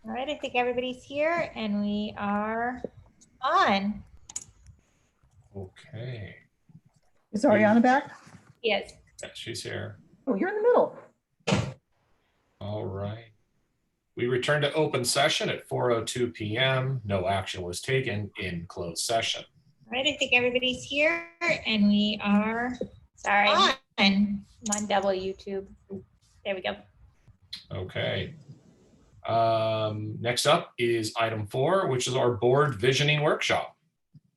All right, I think everybody's here and we are on. Okay. Is Ariana back? Yes. Yeah, she's here. Oh, you're in the middle. All right. We returned to open session at 4:02 p.m. No action was taken in closed session. All right, I think everybody's here and we are, sorry, on. I'm on double YouTube. There we go. Okay. Next up is item 4, which is our board visioning workshop.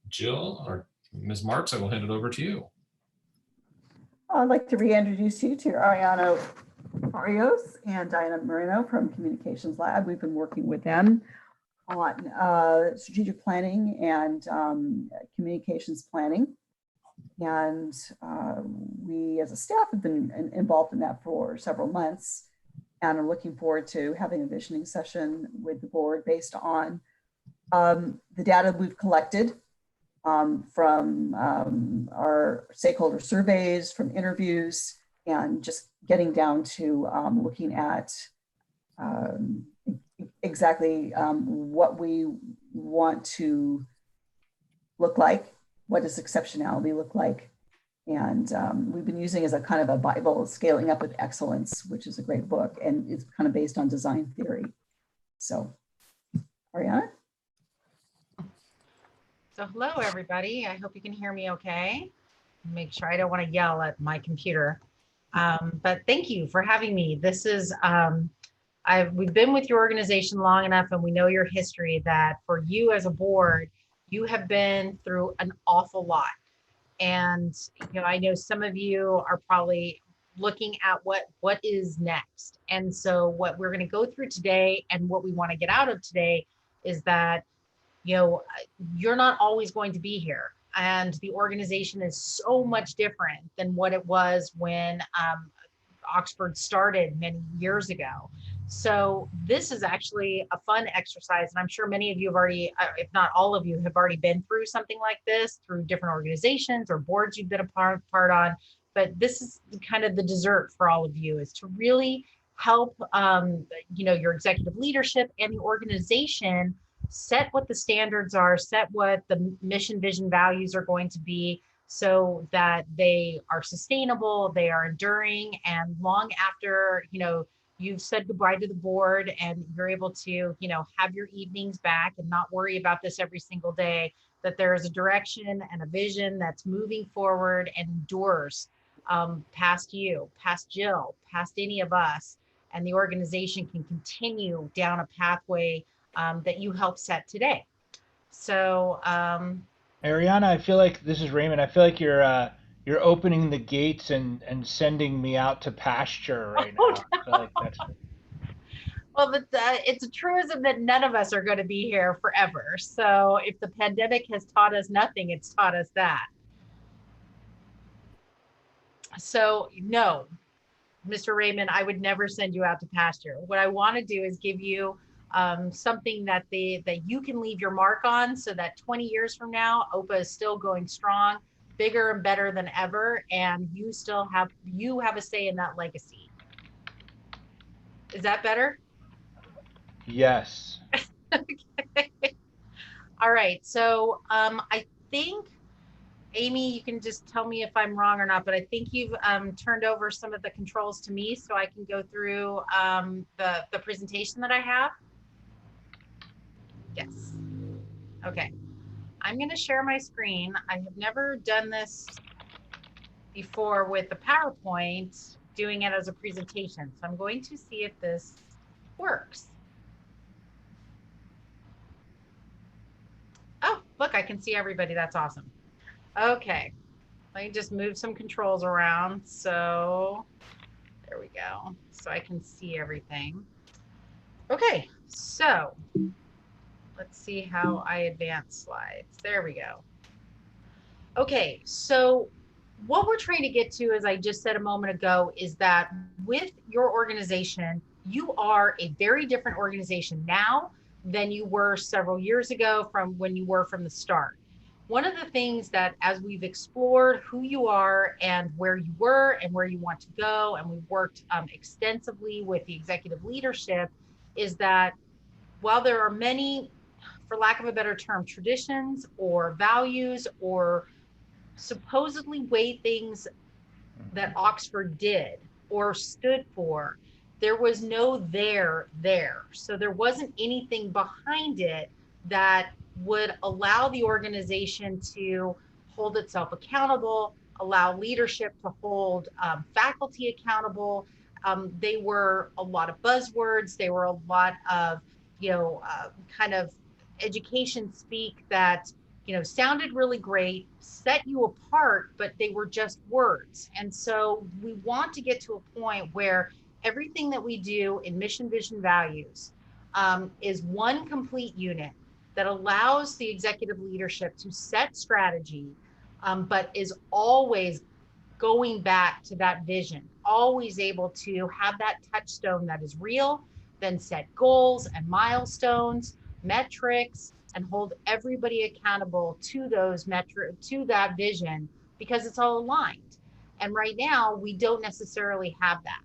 Jill or Ms. Marks, I will hand it over to you. I'd like to reintroduce you to Ariana Arios and Diana Marino from Communications Lab. We've been working with them on strategic planning and communications planning. And we as a staff have been involved in that for several months and are looking forward to having a visioning session with the board based on the data we've collected from our stakeholder surveys, from interviews, and just getting down to looking at exactly what we want to look like, what does exceptionality look like. And we've been using as a kind of a Bible, Scaling Up with Excellence, which is a great book, and it's kind of based on design theory. So, Ariana? So hello, everybody. I hope you can hear me okay. Make sure I don't want to yell at my computer. But thank you for having me. This is, we've been with your organization long enough and we know your history that for you as a board, you have been through an awful lot. And, you know, I know some of you are probably looking at what is next. And so what we're going to go through today and what we want to get out of today is that, you know, you're not always going to be here. And the organization is so much different than what it was when Oxford started many years ago. So this is actually a fun exercise. And I'm sure many of you have already, if not all of you, have already been through something like this through different organizations or boards you've been a part on. But this is kind of the dessert for all of you, is to really help you know, your executive leadership and the organization set what the standards are, set what the mission, vision, values are going to be, so that they are sustainable, they are enduring, and long after, you know, you've said goodbye to the board and you're able to, you know, have your evenings back and not worry about this every single day, that there is a direction and a vision that's moving forward and endures past you, past Jill, past any of us, and the organization can continue down a pathway that you help set today. So, Ariana, I feel like this is Raymond. I feel like you're opening the gates and sending me out to pasture right now. I feel like that's well, it's a truism that none of us are going to be here forever. So if the pandemic has taught us nothing, it's taught us that. So no, Mr. Raymond, I would never send you out to pasture. What I want to do is give you something that you can leave your mark on, so that 20 years from now, OPA is still going strong, bigger and better than ever, and you have a say in that legacy. Is that better? yes. Okay. All right. So I think, Amy, you can just tell me if I'm wrong or not, but I think you've turned over some of the controls to me so I can go through the presentation that I have. Yes. Okay. I'm going to share my screen. I have never done this before with the PowerPoint, doing it as a presentation. So I'm going to see if this works. Oh, look, I can see everybody. That's awesome. Okay. Let me just move some controls around. So there we go. So I can see everything. Okay. So let's see how I advance slides. There we go. Okay. So what we're trying to get to, as I just said a moment ago, is that with your organization, you are a very different organization now than you were several years ago from when you were from the start. One of the things that, as we've explored who you are and where you were and where you want to go, and we've worked extensively with the executive leadership, is that while there are many, for lack of a better term, traditions or values or supposedly way things that Oxford did or stood for, there was no there. So there wasn't anything behind it that would allow the organization to hold itself accountable, allow leadership to hold faculty accountable. They were a lot of buzzwords. They were a lot of, kind of education speak that sounded really great, set you apart, but they were just words. And so we want to get to a point where everything that we do in mission, vision, values is one complete unit that allows the executive leadership to set strategy, but is always going back to that vision, always able to have that touchstone that is real, then set goals and milestones, metrics, and hold everybody accountable to those metrics, to that vision, because it's all aligned. And right now, we don't necessarily have that.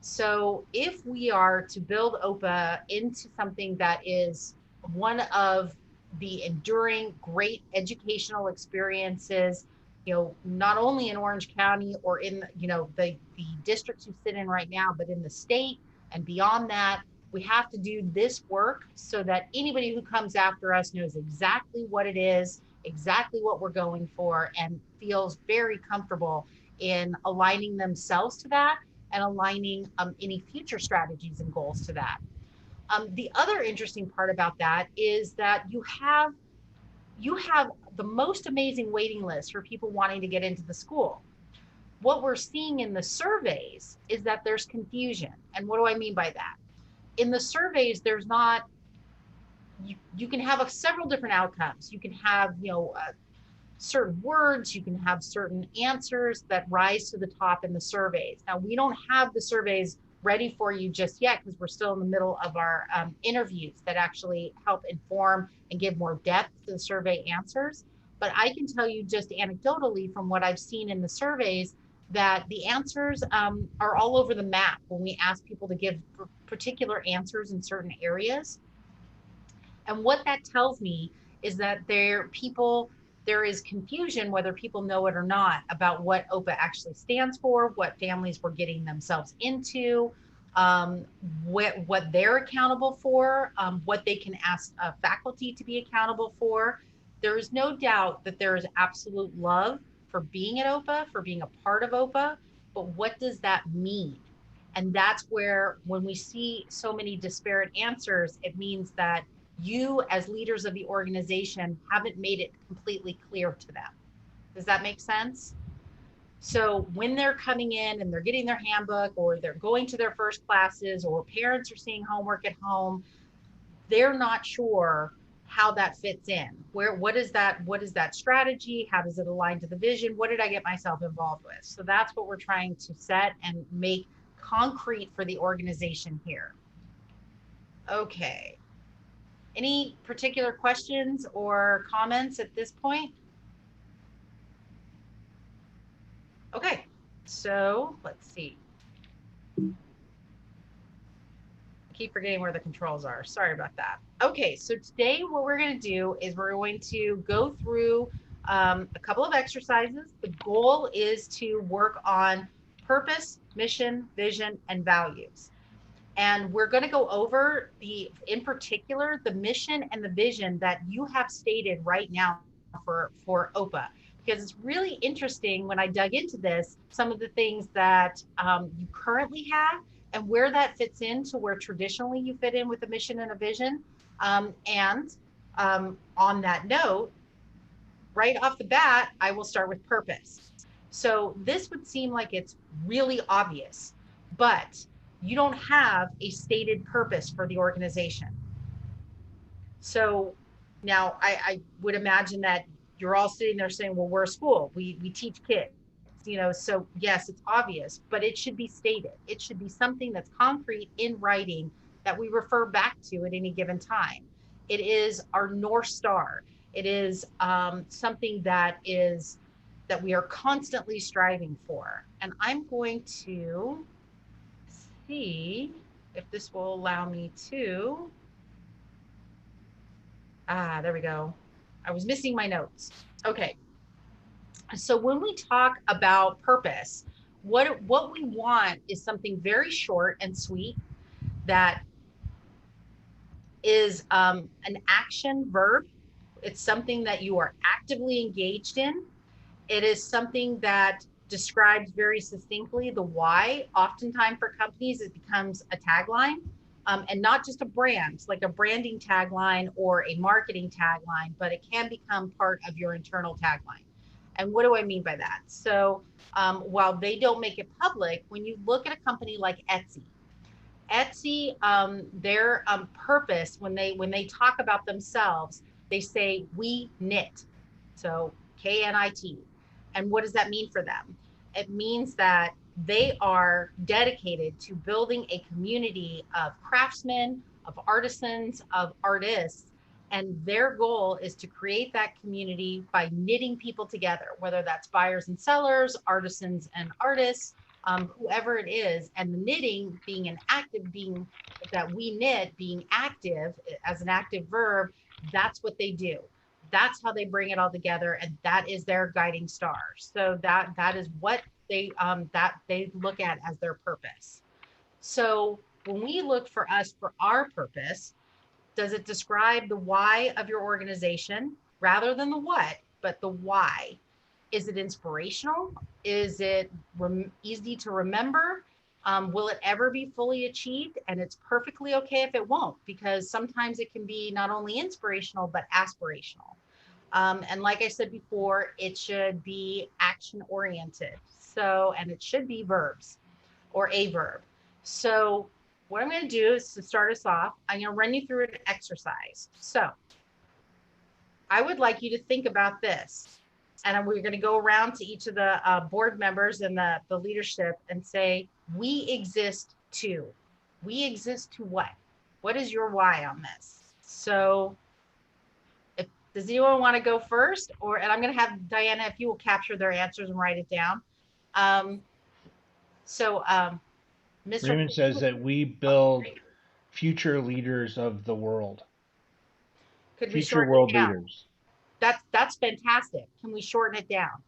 So if we are to build OPA into something that is one of the enduring great educational experiences, not only in Orange County or in, the districts you sit in right now, but in the state and beyond that, we have to do this work so that anybody who comes after us knows exactly what it is, exactly what we're going for, and feels very comfortable in aligning themselves to that and aligning any future strategies and goals to that. The other interesting part about that is that you have the most amazing waiting list for people wanting to get into the school. What we're seeing in the surveys is that there's confusion. And what do I mean by that? In the surveys, there's not, you can have several different outcomes. You can have, certain words, you can have certain answers that rise to the top in the surveys. Now, we don't have the surveys ready for you just yet because we're still in the middle of our interviews that actually help inform and give more depth to the survey answers. But I can tell you just anecdotally from what I've seen in the surveys that the answers are all over the map when we ask people to give particular answers in certain areas. And what that tells me is that there is confusion, whether people know it or not, about what OPA actually stands for, what families were getting themselves into, what they're accountable for, what they can ask faculty to be accountable for. There is no doubt that there is absolute love for being at OPA, for being a part of OPA, but what does that mean? And that's where, when we see so many disparate answers, it means that you as leaders of the organization haven't made it completely clear to them. Does that make sense? So when they're coming in and they're getting their handbook or they're going to their first classes or parents are seeing homework at home, they're not sure how that fits in. What is that strategy? How does it align to the vision? What did I get myself involved with? So that's what we're trying to set and make concrete for the organization here. Okay. Any particular questions or comments at this point? Okay, so let's see. I keep forgetting where the controls are. Sorry about that. Okay, so today what we're going to do is we're going to go through a couple of exercises. The goal is to work on purpose, mission, vision, and values. And we're going to go over in particular, the mission and the vision that you have stated right now for OPA, because it's really interesting when I dug into this, some of the things that you currently have and where that fits into where traditionally you fit in with a mission and a vision. And on that note, right off the bat, I will start with purpose. So this would seem like it's really obvious, but you don't have a stated purpose for the organization. So now I would imagine that you're all sitting there saying, well, we're a school, we teach kids, so yes, it's obvious, but it should be stated. It should be something that's concrete in writing that we refer back to at any given time. It is our North Star. It is something that we are constantly striving for. And I'm going to see if this will allow me to There we go. I was missing my notes. Okay. So when we talk about purpose, what we want is something very short and sweet that is an action verb. It's something that you are actively engaged in. It is something that describes very succinctly the why. Oftentimes for companies, it becomes a tagline, and not just a brand, like a branding tagline or a marketing tagline, but it can become part of your internal tagline. And what do I mean by that? So while they don't make it public, when you look at a company like Etsy, their purpose, when they talk about themselves, they say we knit. So KNIT. And what does that mean for them? It means that they are dedicated to building a community of craftsmen, of artisans, of artists. And their goal is to create that community by knitting people together, whether that's buyers and sellers, artisans and artists, whoever it is. And the knitting being an active, being that we knit, being active as an active verb, that's what they do. That's how they bring it all together, and that is their guiding star. So that is what they look at as their purpose. So when we look for us for our purpose, does it describe the why of your organization rather than the what, but the why? Is it inspirational? Is it easy to remember? Will it ever be fully achieved? And it's perfectly okay if it won't, because sometimes it can be not only inspirational, but aspirational. And like I said before, it should be action oriented. So, and it should be verbs or a verb. So what I'm going to do is to start us off, I'm going to run you through an exercise. So I would like you to think about this. And we're going to go around to each of the board members and the leadership and say, we exist to. We exist to what? What is your why on this? So does anyone want to go first? And I'm going to have Diana, if you will capture their answers and write it down. Mr. Raymond says that we build future leaders of the world. Could we Future shorten world it down? leaders. That's fantastic. Can we shorten it down?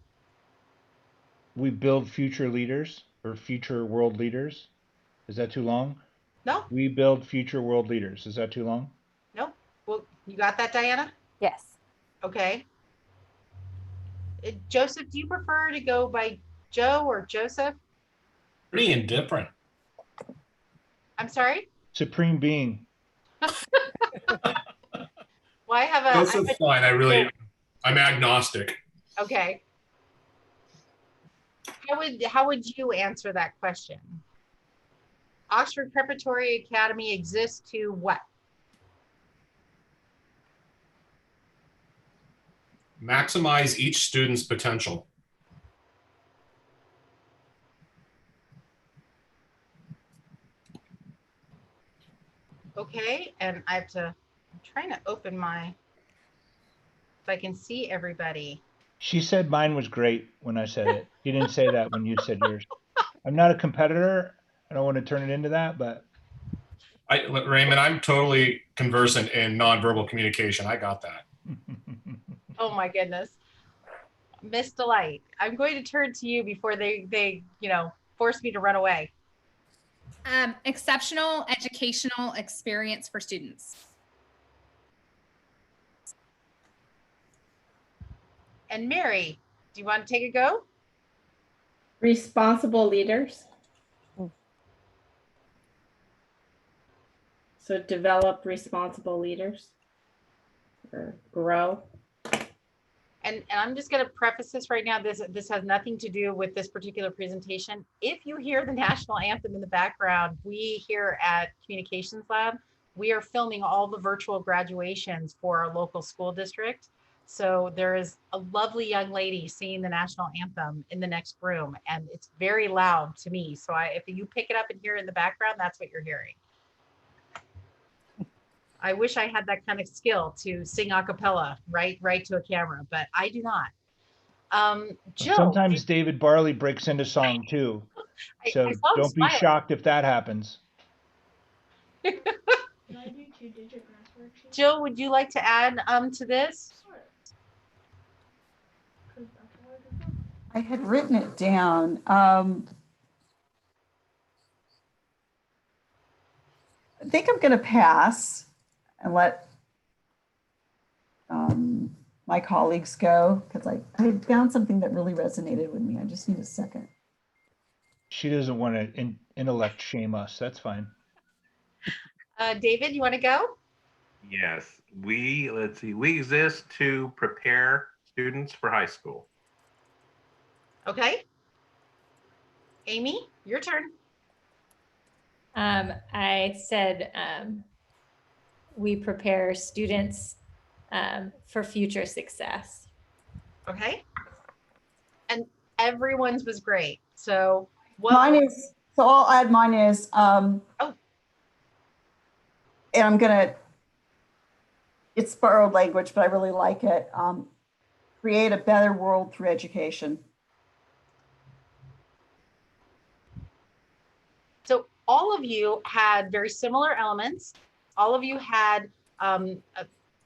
We build future leaders or future world leaders. Is that too long? No. We build future world leaders. Is that too long? No. Well, you got that, Diana? Yes. Okay. Joseph, do you prefer to go by Joe or Joseph? Pretty indifferent. I'm sorry? Supreme being. Well, I have a. Joseph's fine. I'm agnostic. Okay. How would you answer that question? Oxford Preparatory Academy exists to what? Maximize each student's potential. Okay, and I'm trying to open my, if I can see everybody. She said mine was great when I said it. You didn't say that when you said yours. I'm not a competitor. I don't want to turn it into that, but. Raymond, I'm totally conversant in nonverbal communication. I got that. Oh my goodness. Miss Delight, I'm going to turn to you before they force me to run away. Exceptional educational experience for students. And Mary, do you want to take a go? Responsible leaders. So develop responsible leaders or grow. And I'm just going to preface this right now. This has nothing to do with this particular presentation. If you hear the national anthem in the background, we here at Communications Lab, we are filming all the virtual graduations for our local school district. So there is a lovely young lady singing the national anthem in the next room, and it's very loud to me. So if you pick it up and hear it in the background, that's what you're hearing. I wish I had that kind of skill to sing a cappella right to a camera, but I do not. Jill, sometimes David Barley breaks into song too. So don't be shocked if that happens. Can I do 2-digit math Jill, would you like to add to this? I had written it down. I think I'm going to pass and let my colleagues go because I found something that really resonated with me. I just need a second. She doesn't want to intellect shame us. That's fine. David, you want to go? Yes, let's see, we exist to prepare students for high school. Okay. Amy, your turn. I said we prepare students for future success. Okay. And everyone's was great. So what Mine is, so I'll add mine is, and I'm gonna, it's borrowed language, but I really like it. Create a better world through education. So all of you had very similar elements. All of you had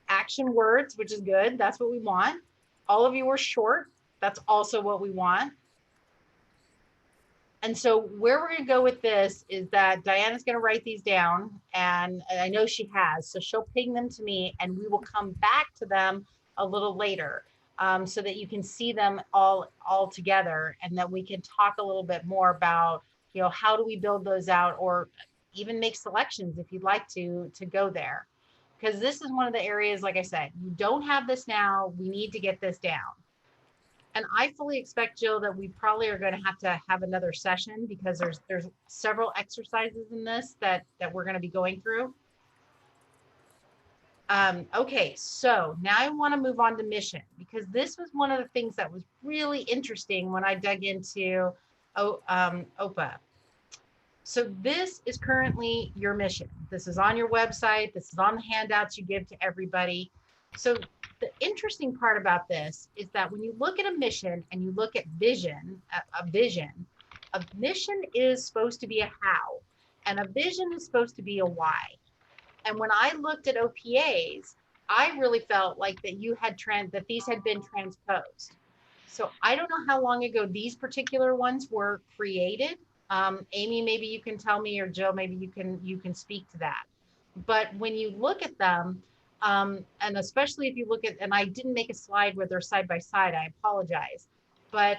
action words, which is good. That's what we want. All of you were short. That's also what we want. And so where we're going to go with this is that Diana's going to write these down, and I know she has, so she'll ping them to me and we will come back to them a little later so that you can see them all together, and that we can talk a little bit more about, you know, how do we build those out, or even make selections if you'd like to go there. Because this is one of the areas, like I said, you don't have this now, we need to get this down. And I fully expect, Jill, that we probably are going to have another session because there's several exercises in this that we're going to be going through. Okay, so now I want to move on to mission, because this was one of the things that was really interesting when I dug into OPA. So this is currently your mission. This is on your website. This is on the handouts you give to everybody. So the interesting part about this is that when you look at a mission and you look at vision, a mission is supposed to be a how, and a vision is supposed to be a why. And when I looked at OPAs, I really felt like that that these had been transposed. So I don't know how long ago these particular ones were created. Amy, maybe you can tell me, or Jill, maybe you can speak to that. But when you look at them, and especially if you look at, and I didn't make a slide where they're side by side, I apologize, but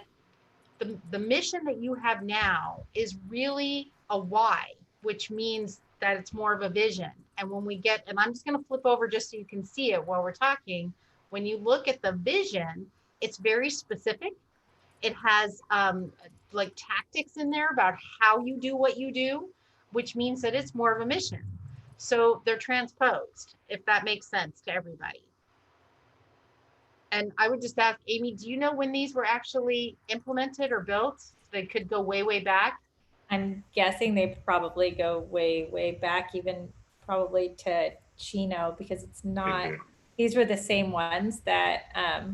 the mission that you have now is really a why, which means that it's more of a vision. And when we get, and I'm just going to flip over just so you can see it while we're talking, when you look at the vision, it's very specific. It has like tactics in there about how you do what you do, which means that it's more of a mission. So they're transposed, if that makes sense to everybody. And I would just ask, Amy, do you know when these were actually implemented or built? They could go way, way back. I'm guessing they probably go way, way back, even probably to Chino, because it's not, these were the same ones that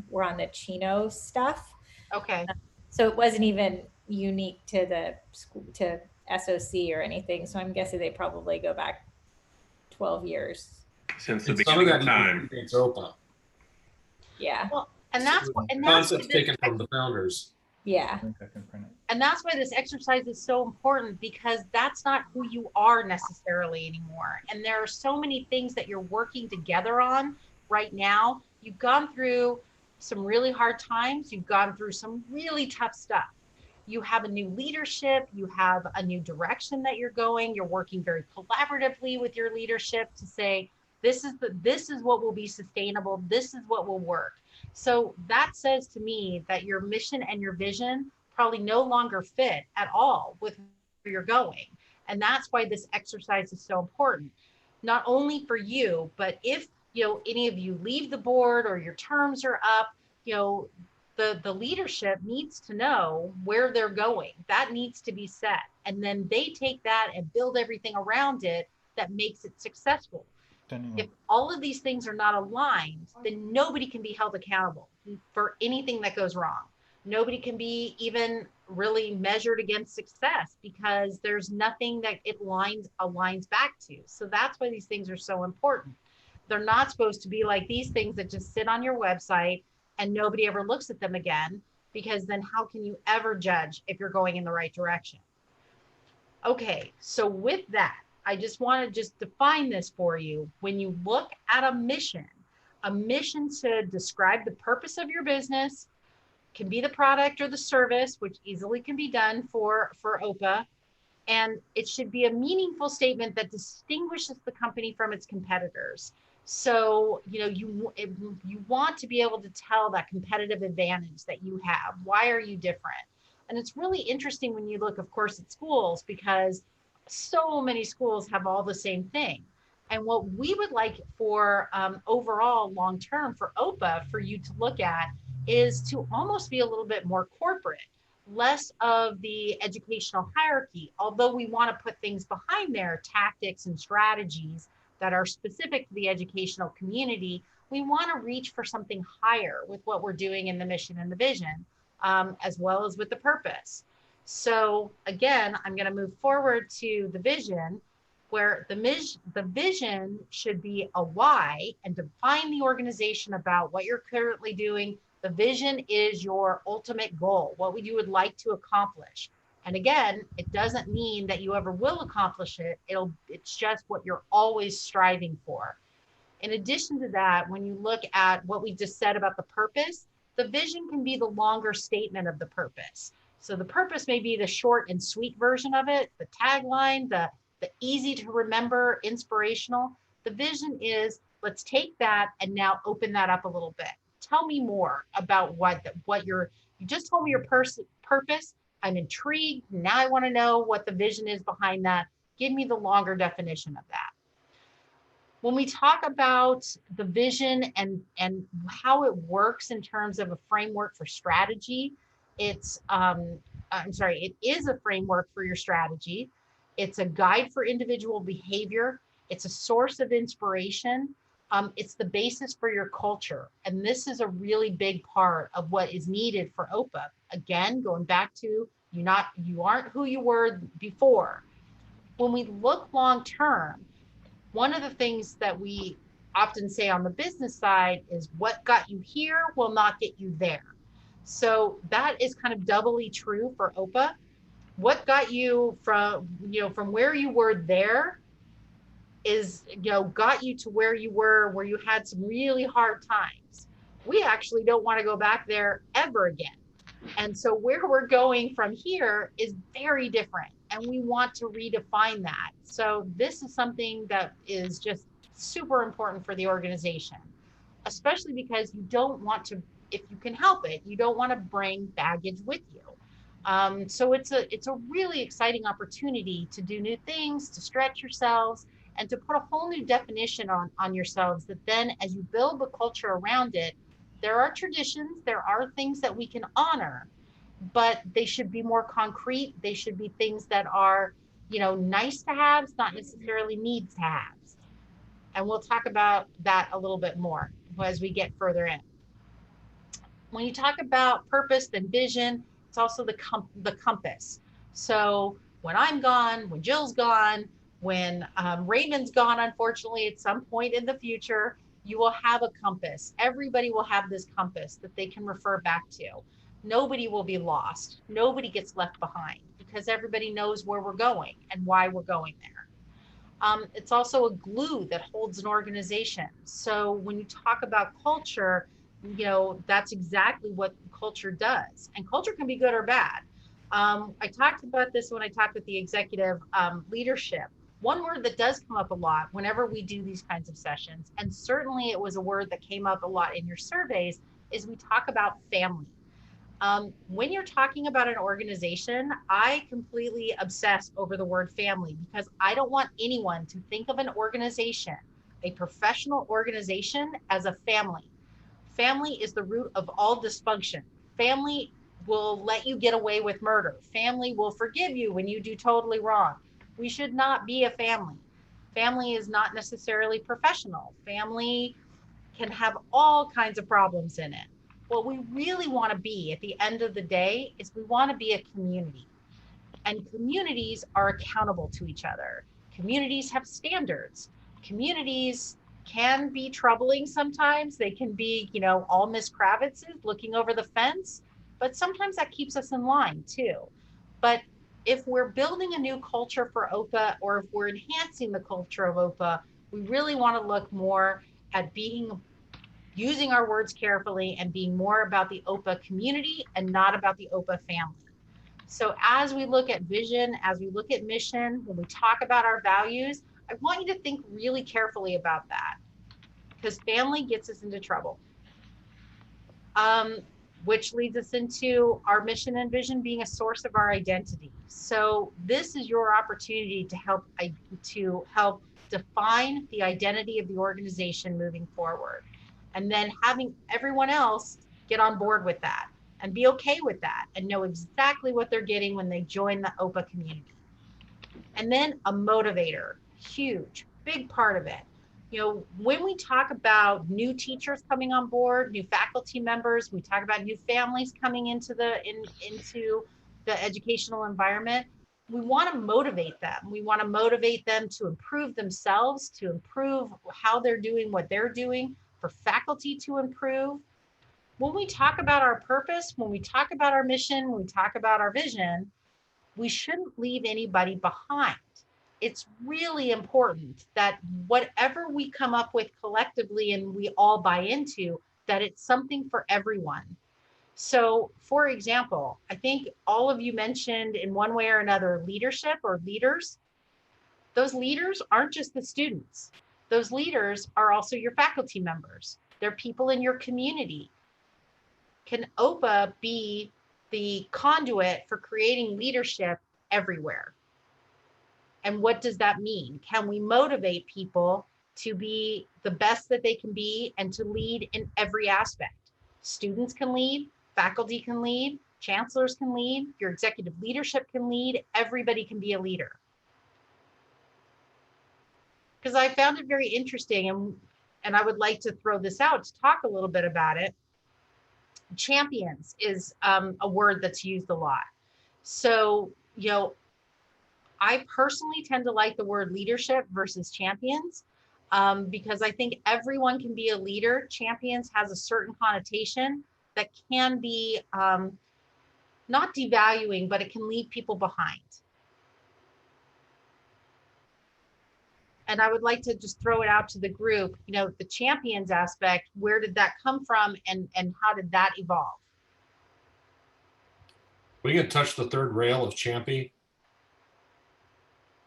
were on the Chino stuff. Okay. So it wasn't even unique to the school, to SOC or anything. So I'm guessing they probably go back 12 years. Since the And some of beginning that of even time. predates OPA. Yeah. Well, and that's So what, and the that's concepts taken from the founders. Yeah. I think I can print it. And that's why this exercise is so important, because that's not who you are necessarily anymore. And there are so many things that you're working together on right now. You've gone through some really hard times. You've gone through some really tough stuff. You have a new leadership. You have a new direction that you're going. You're working very collaboratively with your leadership to say, this is what will be sustainable. This is what will work. So that says to me that your mission and your vision probably no longer fit at all with where you're going. And that's why this exercise is so important, not only for you, but if, you know, any of you leave the board or your terms are up, you know, the leadership needs to know where they're going. That needs to be set. And then they take that and build everything around it that makes it successful. If all of these things are not aligned, then nobody can be held accountable for anything that goes wrong. Nobody can be even really measured against success, because there's nothing that it aligns back to. So that's why these things are so important. They're not supposed to be like these things that just sit on your website and nobody ever looks at them again, because then how can you ever judge if you're going in the right direction? Okay, so with that, I just want to just define this for you. When you look at a mission should describe the purpose of your business, can be the product or the service, which easily can be done for OPA. And it should be a meaningful statement that distinguishes the company from its competitors. So, you want to be able to tell that competitive advantage that you have. Why are you different? And it's really interesting when you look, of course, at schools, because so many schools have all the same thing. And what we would like for overall long term for OPA for you to look at is to almost be a little bit more corporate, less of the educational hierarchy, although we want to put things behind there, tactics and strategies that are specific to the educational community. We want to reach for something higher with what we're doing in the mission and the vision, as well as with the purpose. So again, I'm going to move forward to the vision, where the vision should be a why and define the organization about what you're currently doing. The vision is your ultimate goal, what you would like to accomplish. And again, it doesn't mean that you ever will accomplish it. It's just what you're always striving for. In addition to that, when you look at what we just said about the purpose, the vision can be the longer statement of the purpose. So the purpose may be the short and sweet version of it, the tagline, the easy to remember, inspirational. The vision is, let's take that and now open that up a little bit. Tell me more about you just told me your purpose. I'm intrigued. Now I want to know what the vision is behind that. Give me the longer definition of that. When we talk about the vision and how it works in terms of a framework for strategy, it is a framework for your strategy. It's a guide for individual behavior. It's a source of inspiration. It's the basis for your culture. And this is a really big part of what is needed for OPA. Again, going back to you aren't who you were before. When we look long term, one of the things that we often say on the business side is what got you here will not get you there. So that is kind of doubly true for OPA. What got you from where you were there is, got you to where you were, where you had some really hard times. We actually don't want to go back there ever again. And so where we're going from here is very different, and we want to redefine that. So this is something that is just super important for the organization, especially because you don't want to, if you can help it, you don't want to bring baggage with you. So it's a really exciting opportunity to do new things, to stretch yourselves, and to put a whole new definition on yourselves, that then as you build the culture around it, there are traditions, there are things that we can honor, but they should be more concrete. They should be things that are, nice to haves, not necessarily needs to haves. And we'll talk about that a little bit more as we get further in. When you talk about purpose and vision, it's also the compass. So when I'm gone, when Jill's gone, when Raymond's gone, unfortunately, at some point in the future, you will have a compass. Everybody will have this compass that they can refer back to. Nobody will be lost. Nobody gets left behind, because everybody knows where we're going and why we're going there. It's also a glue that holds an organization. So when you talk about culture, that's exactly what culture does. And culture can be good or bad. I talked about this when I talked with the executive leadership. One word that does come up a lot whenever we do these kinds of sessions, and certainly it was a word that came up a lot in your surveys, is we talk about family. When you're talking about an organization, I completely obsess over the word family, because I don't want anyone to think of an organization, a professional organization, as a family. Family is the root of all dysfunction. Family will let you get away with murder. Family will forgive you when you do totally wrong. We should not be a family. Family is not necessarily professional. Family can have all kinds of problems in it. What we really want to be at the end of the day is we want to be a community. And communities are accountable to each other. Communities have standards. Communities can be troubling sometimes. They can be, you know, all Miss Kravitzes looking over the fence, but sometimes that keeps us in line too. But if we're building a new culture for OPA, or if we're enhancing the culture of OPA, we really want to look more at using our words carefully and being more about the OPA community and not about the OPA family. So as we look at vision, as we look at mission, when we talk about our values, I want you to think really carefully about that, because family gets us into trouble. Which leads us into our mission and vision being a source of our identity. So this is your opportunity to help define the identity of the organization moving forward, and then having everyone else get on board with that and be okay with that and know exactly what they're getting when they join the OPA community. And then a motivator, huge, big part of it. You know, when we talk about new teachers coming on board, new faculty members, we talk about new families coming into the educational environment, we want to motivate them. We want to motivate them to improve themselves, to improve how they're doing what they're doing, for faculty to improve. When we talk about our purpose, when we talk about our mission, when we talk about our vision, we shouldn't leave anybody behind. It's really important that whatever we come up with collectively and we all buy into, that it's something for everyone. So, for example, I think all of you mentioned in one way or another leadership or leaders. Those leaders aren't just the students. Those leaders are also your faculty members. They're people in your community. Can OPA be the conduit for creating leadership everywhere? And what does that mean? Can we motivate people to be the best that they can be and to lead in every aspect? Students can lead, faculty can lead, chancellors can lead, your executive leadership can lead, everybody can be a leader. Because I found it very interesting, and I would like to throw this out to talk a little bit about it. Champions is a word that's used a lot. So, you know, I personally tend to like the word leadership versus champions, because I think everyone can be a leader. Champions has a certain connotation that can be not devaluing, but it can leave people behind. And I would like to just throw it out to the group, you know, the champions aspect, where did that come from and how did that evolve? We can touch the third rail of Champy.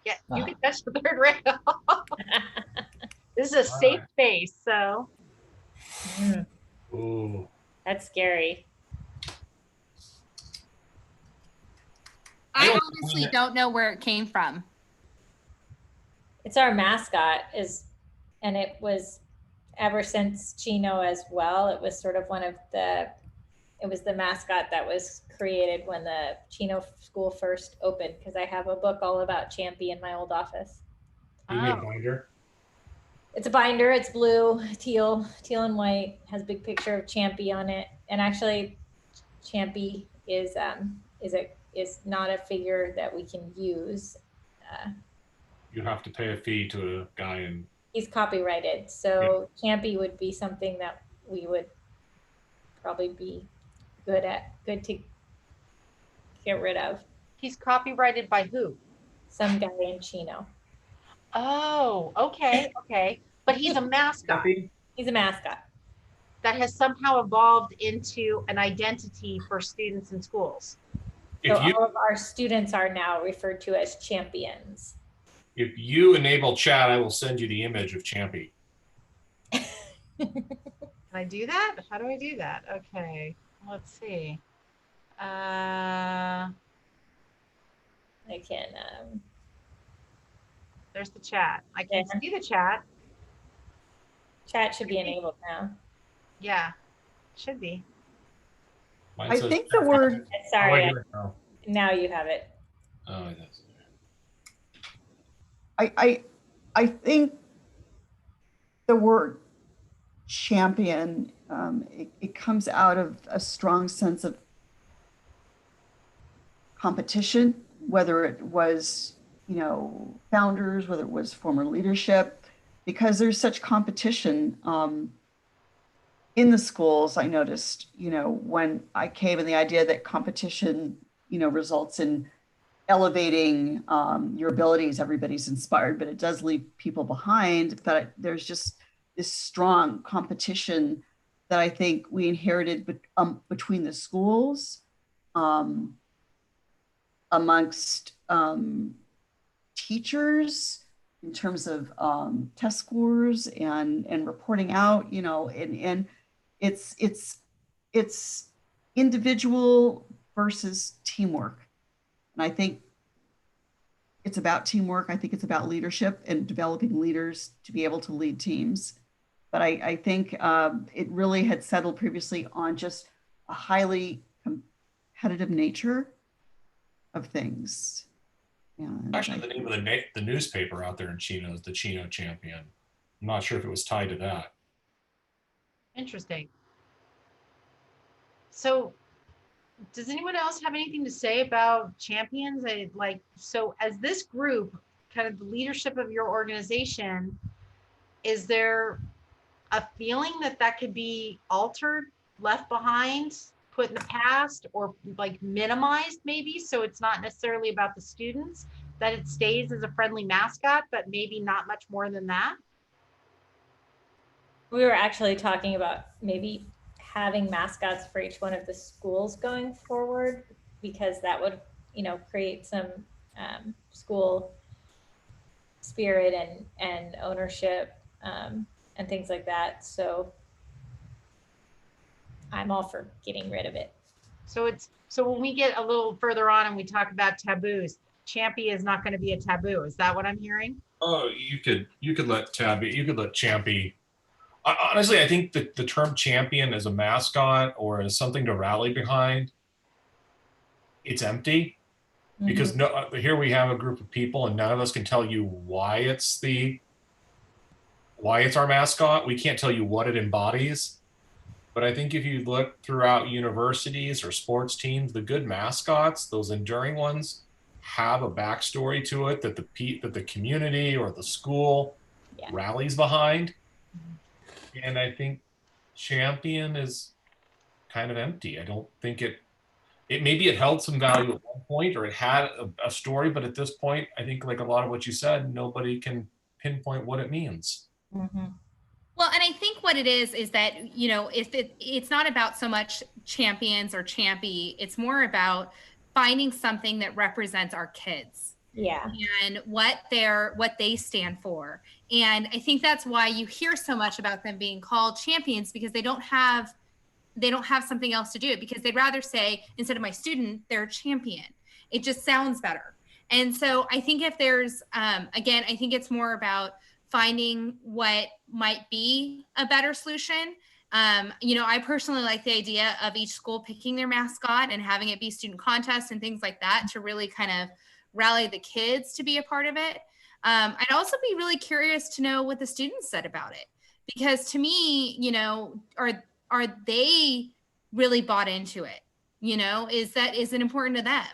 Yeah, you can touch the third rail. This is a safe space, so. Ooh. That's scary. I honestly don't know where it came from. It's our mascot and it was ever since Chino as well. It was sort of it was the mascot that was created when the Chino school first opened, because I have a book all about Champy in my old office. You mean a binder? It's a binder. It's blue, teal and white. Has a big picture of Champy on it. And actually, Champy is not a figure that we can use. You have to pay a fee to a guy in. He's copyrighted, so yeah. Champy would be something that we would probably be good to get rid of. He's copyrighted by who? Some guy in Chino. Oh, okay, okay. But he's a mascot. He's a mascot. That has somehow evolved into an identity for students in schools. So all of our students are now referred to as champions. If you enable chat, I will send you the image of Champy. Can I do that? How do I do that? Okay, let's see. I can. There's the chat. I can see the chat. Chat should be enabled now. Yeah, should be. I think the word. Sorry. Now you have it. Oh, it does. I think the word champion, it comes out of a strong sense of competition, whether it was, you know, founders, whether it was former leadership. because there's such competition in the schools. I noticed, when I came, and the idea that competition, results in elevating your abilities, everybody's inspired, but it does leave people behind. But there's just this strong competition that I think we inherited between the schools, amongst teachers, in terms of test scores and reporting out, and it's individual versus teamwork. And I think it's about teamwork. I think it's about leadership and developing leaders to be able to lead teams. But I think it really had settled previously on just a highly competitive nature of things. And Actually, the name of the newspaper out there in Chino is the Chino Champion. I'm not sure if it was tied to that. Interesting. So does anyone else have anything to say about champions? So as this group, kind of the leadership of your organization, is there a feeling that could be altered, left behind, put in the past, or like minimized maybe, so it's not necessarily about the students, that it stays as a friendly mascot, but maybe not much more than that? We were actually talking about maybe having mascots for each one of the schools going forward, because that would, create some school spirit and ownership and things like that. So I'm all for getting rid of it. So when we get a little further on and we talk about taboos, Champy is not going to be a taboo. Is that what I'm hearing? Oh, you could let Champy. Honestly, I think that the term champion as a mascot or as something to rally behind, it's empty. Because here we have a group of people and none of us can tell you why it's our mascot. We can't tell you what it embodies. But I think if you look throughout universities or sports teams, the good mascots, those enduring ones, have a backstory to it that the community or the school rallies behind. And I think champion is kind of empty. I don't think it maybe it held some value at one point, or it had a story, but at this point, I think, like a lot of what you said, nobody can pinpoint what it means. Mm-hmm. Well, and I think what it is that, if it's not about so much champions or champy, it's more about finding something that represents our kids. Yeah. And what they stand for. And I think that's why you hear so much about them being called champions, because they don't have something else to do it, because they'd rather say, instead of my student, they're a champion. It just sounds better. And so I think if there's, again, I think it's more about finding what might be a better solution. I personally like the idea of each school picking their mascot and having it be student contests and things like that to really kind of rally the kids to be a part of it. I'd also be really curious to know what the students said about it, because to me, are they really bought into it? Is it important to them?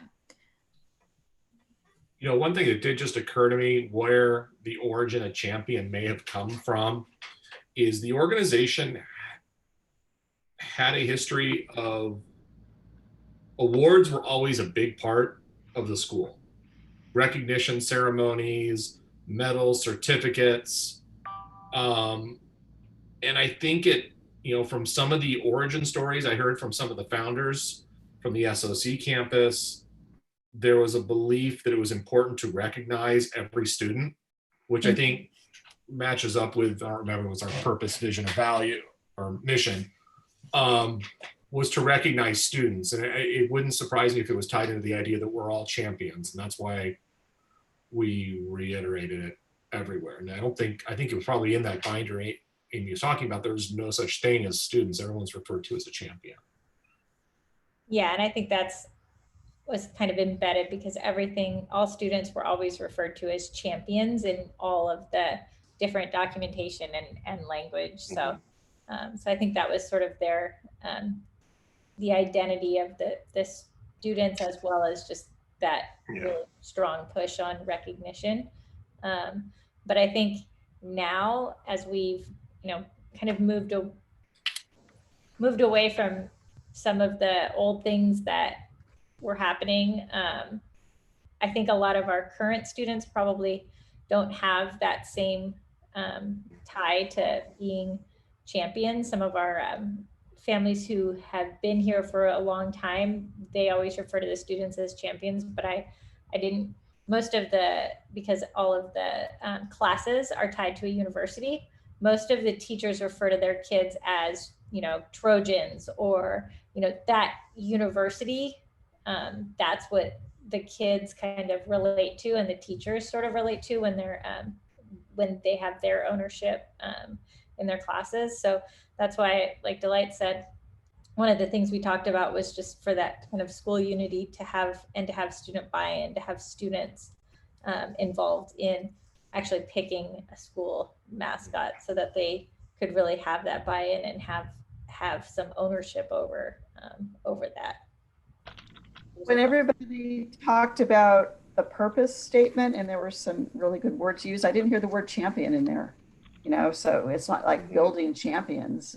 One thing that did just occur to me, where the origin of champion may have come from, is the organization had a history of awards were always a big part of the school. Recognition ceremonies, medals, certificates. And I think from some of the origin stories I heard from some of the founders from the SOC campus, there was a belief that it was important to recognize every student, which I think matches up with, I don't remember, it was our purpose, vision, or value, or mission, was to recognize students. And it wouldn't surprise me if it was tied into the idea that we're all champions. And that's why we reiterated it everywhere. And I think it was probably in that binder Amy was talking about, there's no such thing as students. Everyone's referred to as a champion. Yeah, and I think was kind of embedded, because all students were always referred to as champions in all of the different documentation and language. So, so I think that was sort of their, the identity of the students, as well as just that really strong push on recognition. But I think now, as we've, kind of moved away from some of the old things that were happening. I think a lot of our current students probably don't have that same tie to being champions. Some of our families who have been here for a long time, they always refer to the students as champions, but I didn't, because all of the classes are tied to a university, most of the teachers refer to their kids as, Trojans, or, that university. That's what the kids kind of relate to, and the teachers sort of relate to when they have their ownership in their classes. So that's why, like Delight said, one of the things we talked about was just for that kind of school unity to have student buy-in, to have students involved in actually picking a school mascot, so that they could really have that buy-in and have some ownership over that. When everybody talked about the purpose statement, and there were some really good words used, I didn't hear the word champion in there. So it's not like building champions.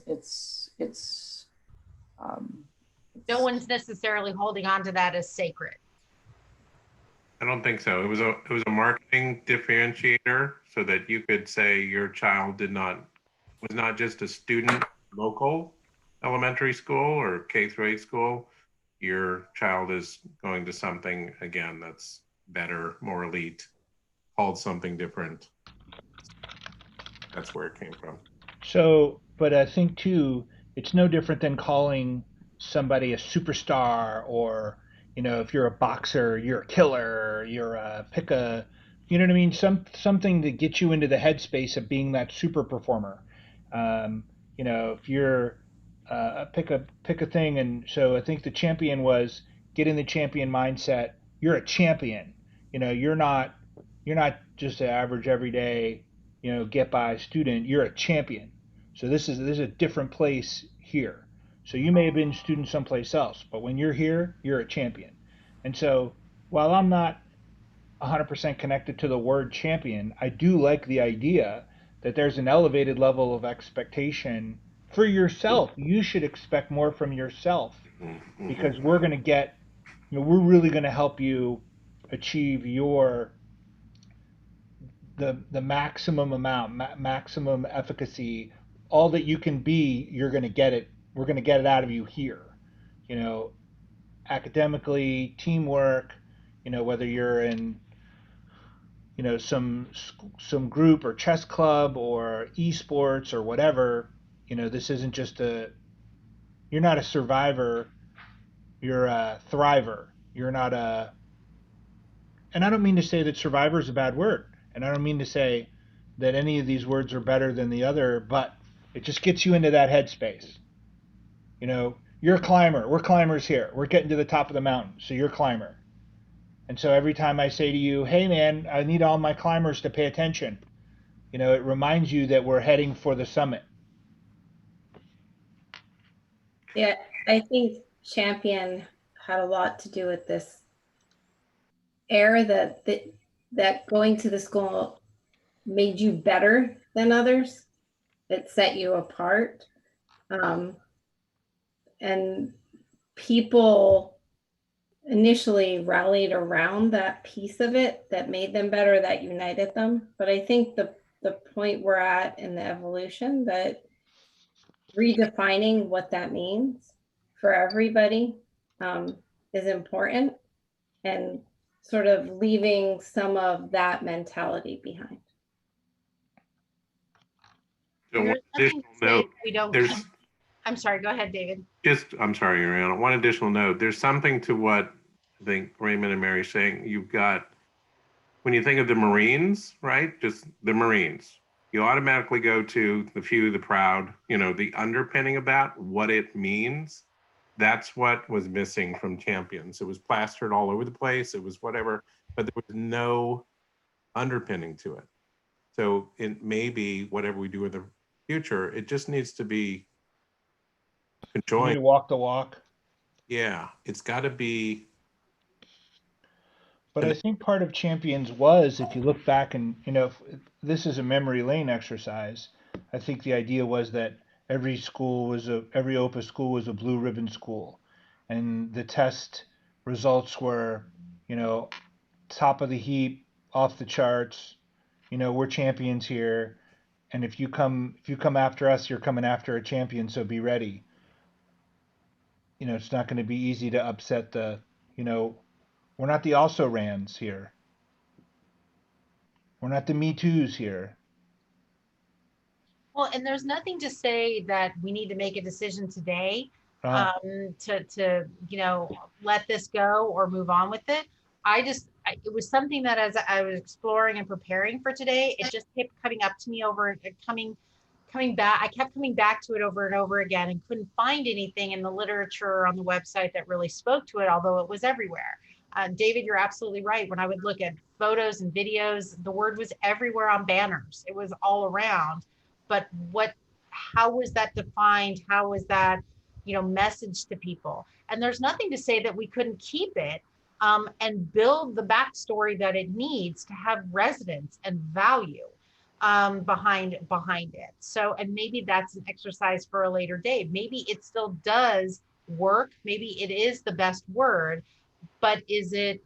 No one's necessarily holding on to that as sacred. I don't think so. It was a marketing differentiator so that you could say your child was not just a student local elementary school or K-8 school. Your child is going to something, again, that's better, more elite, called something different. That's where it came from. So, but I think too, it's no different than calling somebody a superstar, or, if you're a boxer, you're a killer, you're a you know what I mean? Something to get you into the headspace of being that super performer. If you're pick a thing, and so I think the champion was get in the champion mindset. You're a champion. You're not just an average everyday, get by student. You're a champion. So this is a different place here. So you may have been a student someplace else, but when you're here, you're a champion. And so while I'm not 100% connected to the word champion, I do like the idea that there's an elevated level of expectation for yourself. You should expect more from yourself, because we're going to get, we're really going to help you achieve the maximum amount, maximum efficacy, all that you can be. You're going to get it. We're going to get it out of you here. Academically, teamwork. Whether you're in some group or chess club or esports or whatever. This isn't just you're not a survivor, you're a thriver. You're not a And I don't mean to say that survivor is a bad word, and I don't mean to say that any of these words are better than the other, but it just gets you into that headspace. You're a climber. We're climbers here. We're getting to the top of the mountain, so you're a climber. And so every time I say to you, hey man, I need all my climbers to pay attention, it reminds you that we're heading for the summit. Yeah, I think champion had a lot to do with this era that going to the school made you better than others. It set you apart. And people initially rallied around that piece of it that made them better, that united them. But I think the point we're at in the evolution, that redefining what that means for everybody is important, and sort of leaving some of that mentality behind. So one There's additional nothing to say note, we don't. there's I'm sorry, go ahead, David. I'm sorry, Ariana. One additional note. There's something to what I think Raymond and Mary saying. You've got, when you think of the Marines, right? Just the Marines, you automatically go to the few, the proud, the underpinning about what it means. That's what was missing from Champions. It was plastered all over the place. It was whatever, but there was no underpinning to it. So it may be whatever we do in the future, it just needs to be You conjoined. need to walk the walk. Yeah, it's got to be. But I think part of Champions was, if you look back and, if this is a memory lane exercise, I think the idea was that every OPA school was a blue ribbon school. And the test results were, you know, top of the heap, off the charts, we're champions here. And if you come after us, you're coming after a champion, so be ready. It's not going to be easy to upset you know, we're not the also rans here. We're not the Me Too's here. Well, and there's nothing to say that we need to make a decision today Uh, to let this go or move on with it. It was something that as I was exploring and preparing for today, it just kept coming up to me coming back. I kept coming back to it over and over again and couldn't find anything in the literature or on the website that really spoke to it, although it was everywhere. David, you're absolutely right. When I would look at photos and videos, the word was everywhere on banners. It was all around. But how was that defined? How was that, messaged to people? And there's nothing to say that we couldn't keep it and build the backstory that it needs to have resonance and value behind it. So, and maybe that's an exercise for a later day. Maybe it still does work. Maybe it is the best word, but is it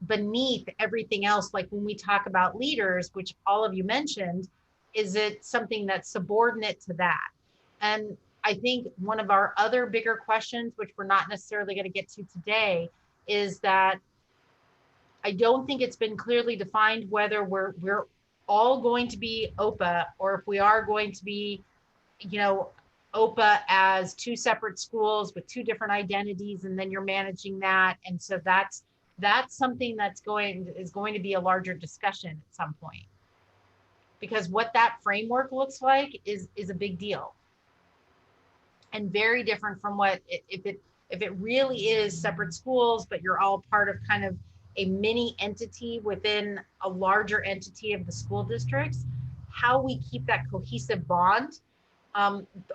beneath everything else? Like when we talk about leaders, which all of you mentioned, is it something that's subordinate to that? And I think one of our other bigger questions, which we're not necessarily going to get to today, is that I don't think it's been clearly defined whether we're all going to be OPA or if we are going to be, OPA as two separate schools with two different identities, and then you're managing that. And so that's something is going to be a larger discussion at some point, because what that framework looks like is a big deal and very different from what if it really is separate schools, but you're all part of kind of a mini entity within a larger entity of the school districts. How we keep that cohesive bond,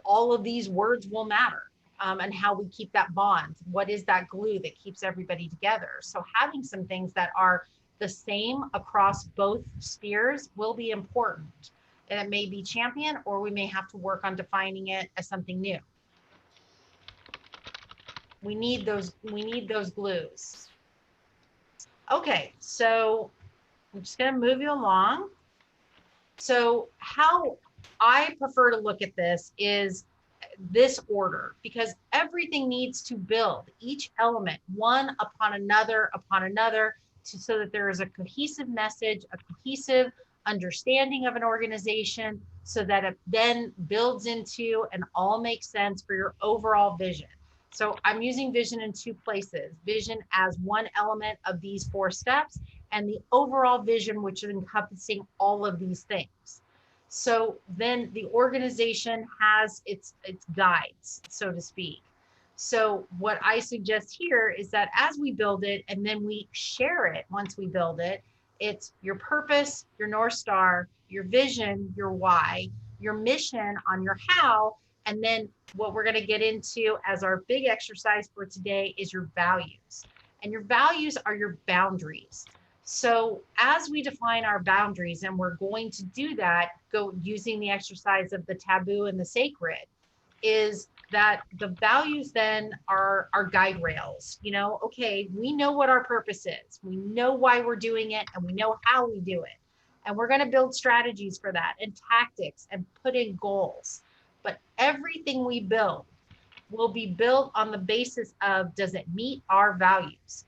all of these words will matter, and how we keep that bond. What is that glue that keeps everybody together? So having some things that are the same across both spheres will be important. And it may be champion, or we may have to work on defining it as something new. We need those glues. Okay, so I'm just going to move you along. So how I prefer to look at this is this order, because everything needs to build each element one upon another, so that there is a cohesive message, a cohesive understanding of an organization, so that it then builds into and all makes sense for your overall vision. So I'm using vision in two places: vision as one element of these 4 steps, and the overall vision, which is encompassing all of these things. So then the organization has its guides, so to speak. So what I suggest here is that as we build it and then we share it once we build it, it's your purpose, your North Star, your vision, your why, your mission on your how, and then what we're going to get into as our big exercise for today is your values. And your values are your boundaries. So as we define our boundaries, and we're going to do that, go using the exercise of the taboo and the sacred, is that the values then are our guide rails. Okay, we know what our purpose is. We know why we're doing it, and we know how we do it. And we're going to build strategies for that and tactics and put in goals. But everything we build will be built on the basis of, does it meet our values?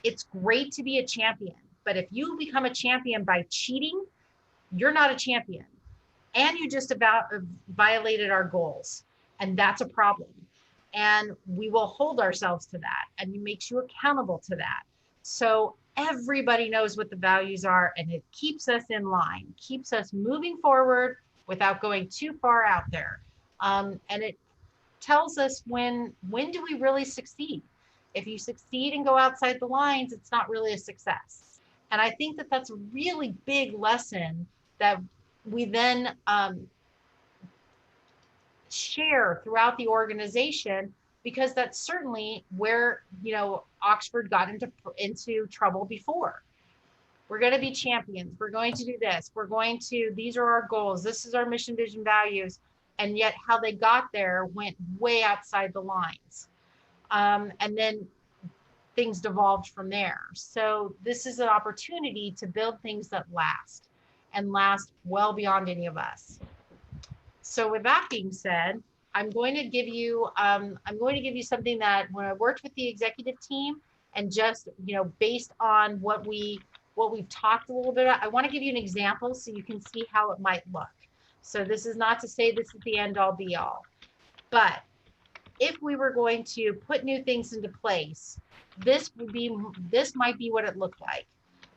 It's great to be a champion, but if you become a champion by cheating, you're not a champion. And you just about violated our goals. And that's a problem. And we will hold ourselves to that, and it makes you accountable to that. So everybody knows what the values are, and it keeps us in line, keeps us moving forward without going too far out there. And it tells us when do we really succeed? If you succeed and go outside the lines, it's not really a success. And I think that that's a really big lesson that we then share throughout the organization, because that's certainly where, Oxford got into trouble before. We're going to be champions. We're going to do this. These are our goals. This is our mission, vision, values. And yet how they got there went way outside the lines. And then things devolved from there. So this is an opportunity to build things that last and last well beyond any of us. So with that being said, I'm going to give you something that when I worked with the executive team and just, based on what we've talked a little bit about, I want to give you an example so you can see how it might look. So this is not to say this is the end all be all, but if we were going to put new things into place, this might be what it looked like.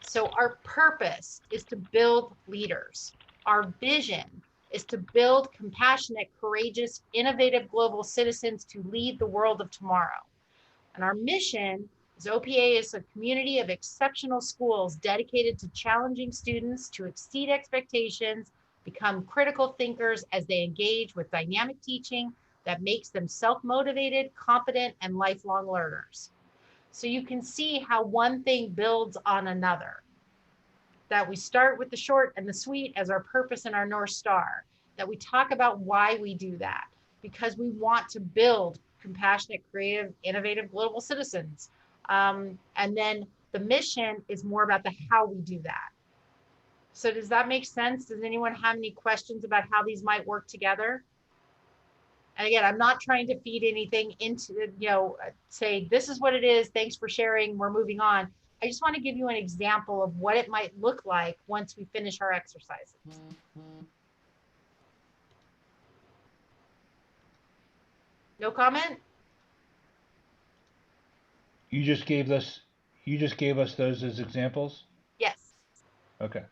So our purpose is to build leaders. Our vision is to build compassionate, courageous, innovative global citizens to lead the world of tomorrow. And our mission is OPA is a community of exceptional schools dedicated to challenging students to exceed expectations, become critical thinkers as they engage with dynamic teaching that makes them self-motivated, competent, and lifelong learners. So you can see how one thing builds on another. That we start with the short and the sweet as our purpose and our North Star. That we talk about why we do that. Because we want to build compassionate, creative, innovative global citizens. And then the mission is more about the how we do that. So does that make sense? Does anyone have any questions about how these might work together? And again, I'm not trying to feed anything into, say, this is what it is. Thanks for sharing. We're moving on. I just want to give you an example of what it might look like once we finish our exercises. No comment? You just gave us those as examples? Yes. Okay.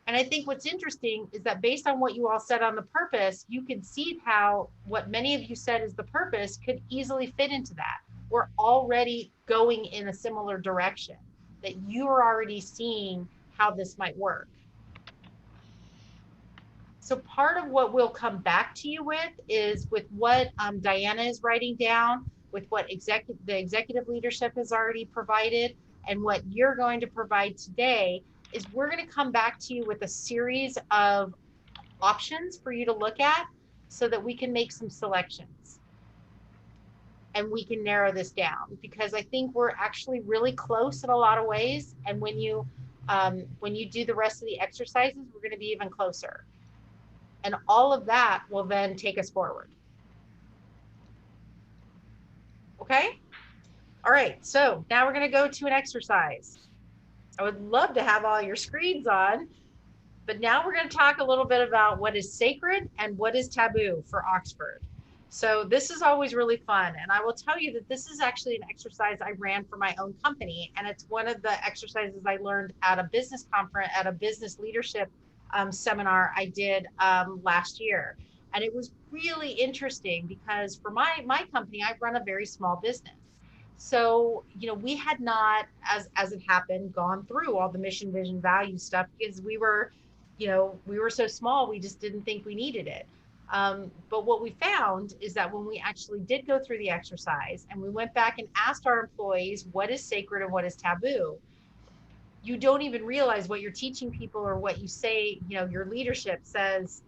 And I think what's interesting is that based on what you all said on the purpose, you can see how what many of you said is the purpose could easily fit into that. We're already going in a similar direction, that you are already seeing how this might work. So part of what we'll come back to you with is with what Diana is writing down, with what the executive leadership has already provided, and what you're going to provide today is we're going to come back to you with a series of options for you to look at so that we can make some selections and we can narrow this down, because I think we're actually really close in a lot of ways. And when you do the rest of the exercises, we're going to be even closer. And all of that will then take us forward. Okay? All right, so now we're going to go to an exercise. I would love to have all your screens on, but now we're going to talk a little bit about what is sacred and what is taboo for Oxford. So this is always really fun. And I will tell you that this is actually an exercise I ran for my own company. And it's one of the exercises I learned at a business conference, at a business leadership seminar I did last year. And it was really interesting because for my company, I run a very small business. So, we had not, as it happened, gone through all the mission, vision, value stuff because we were so small, we just didn't think we needed it. But what we found is that when we actually did go through the exercise and we went back and asked our employees what is sacred and what is taboo, you don't even realize what you're teaching people or what you say, your leadership says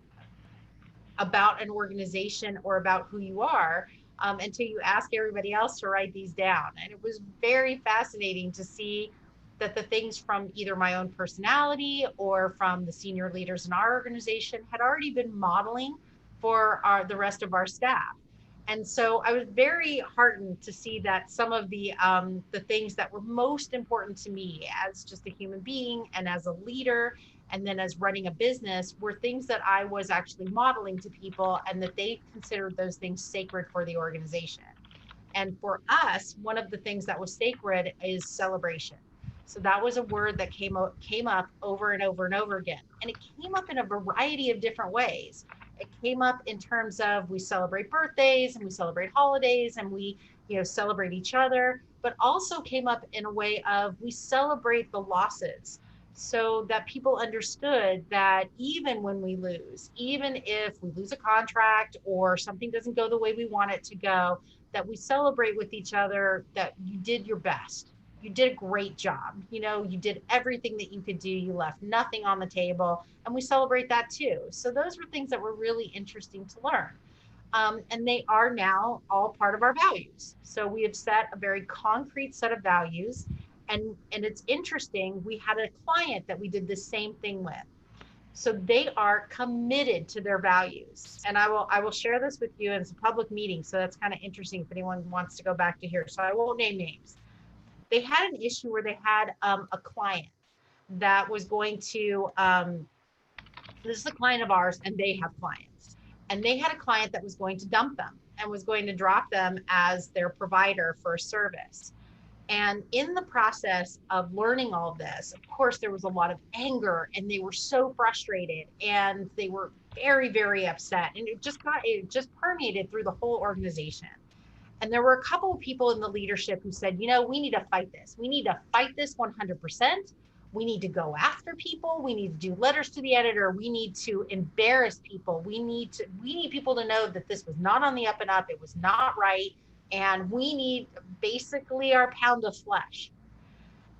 about an organization or about who you are. Until you ask everybody else to write these down. And it was very fascinating to see that the things from either my own personality or from the senior leaders in our organization had already been modeling for the rest of our staff. And so I was very heartened to see that some of the things that were most important to me as just a human being and as a leader and then as running a business were things that I was actually modeling to people and that they considered those things sacred for the organization. And for us, one of the things that was sacred is celebration. So that was a word that came up over and over and over again. And it came up in a variety of different ways. It came up in terms of we celebrate birthdays and we celebrate holidays and we celebrate each other, but also came up in a way of we celebrate the losses. so that people understood that even when we lose, even if we lose a contract or something doesn't go the way we want it to go, that we celebrate with each other that you did your best. You did a great job. You know, you did everything that you could do. You left nothing on the table, and we celebrate that too. So those were things that were really interesting to learn. And they are now all part of our values. So we have set a very concrete set of values. And it's interesting, we had a client that we did the same thing with. So they are committed to their values. And I will share this with you, and it's a public meeting. So that's kind of interesting if anyone wants to go back to here. So I won't name names. They had an issue where they had a client that was going to, this is a client of ours, and they have clients. And they had a client that was going to dump them and was going to drop them as their provider for a service. And in the process of learning all this, of course, there was a lot of anger, and they were so frustrated, and they were very, very upset. And it just permeated through the whole organization. And there were a couple of people in the leadership who said, you know, we need to fight this. We need to fight this 100%. We need to go after people. We need to do letters to the editor. We need to embarrass people. We need people to know that this was not on the up and up. It was not right. And we need basically our pound of flesh.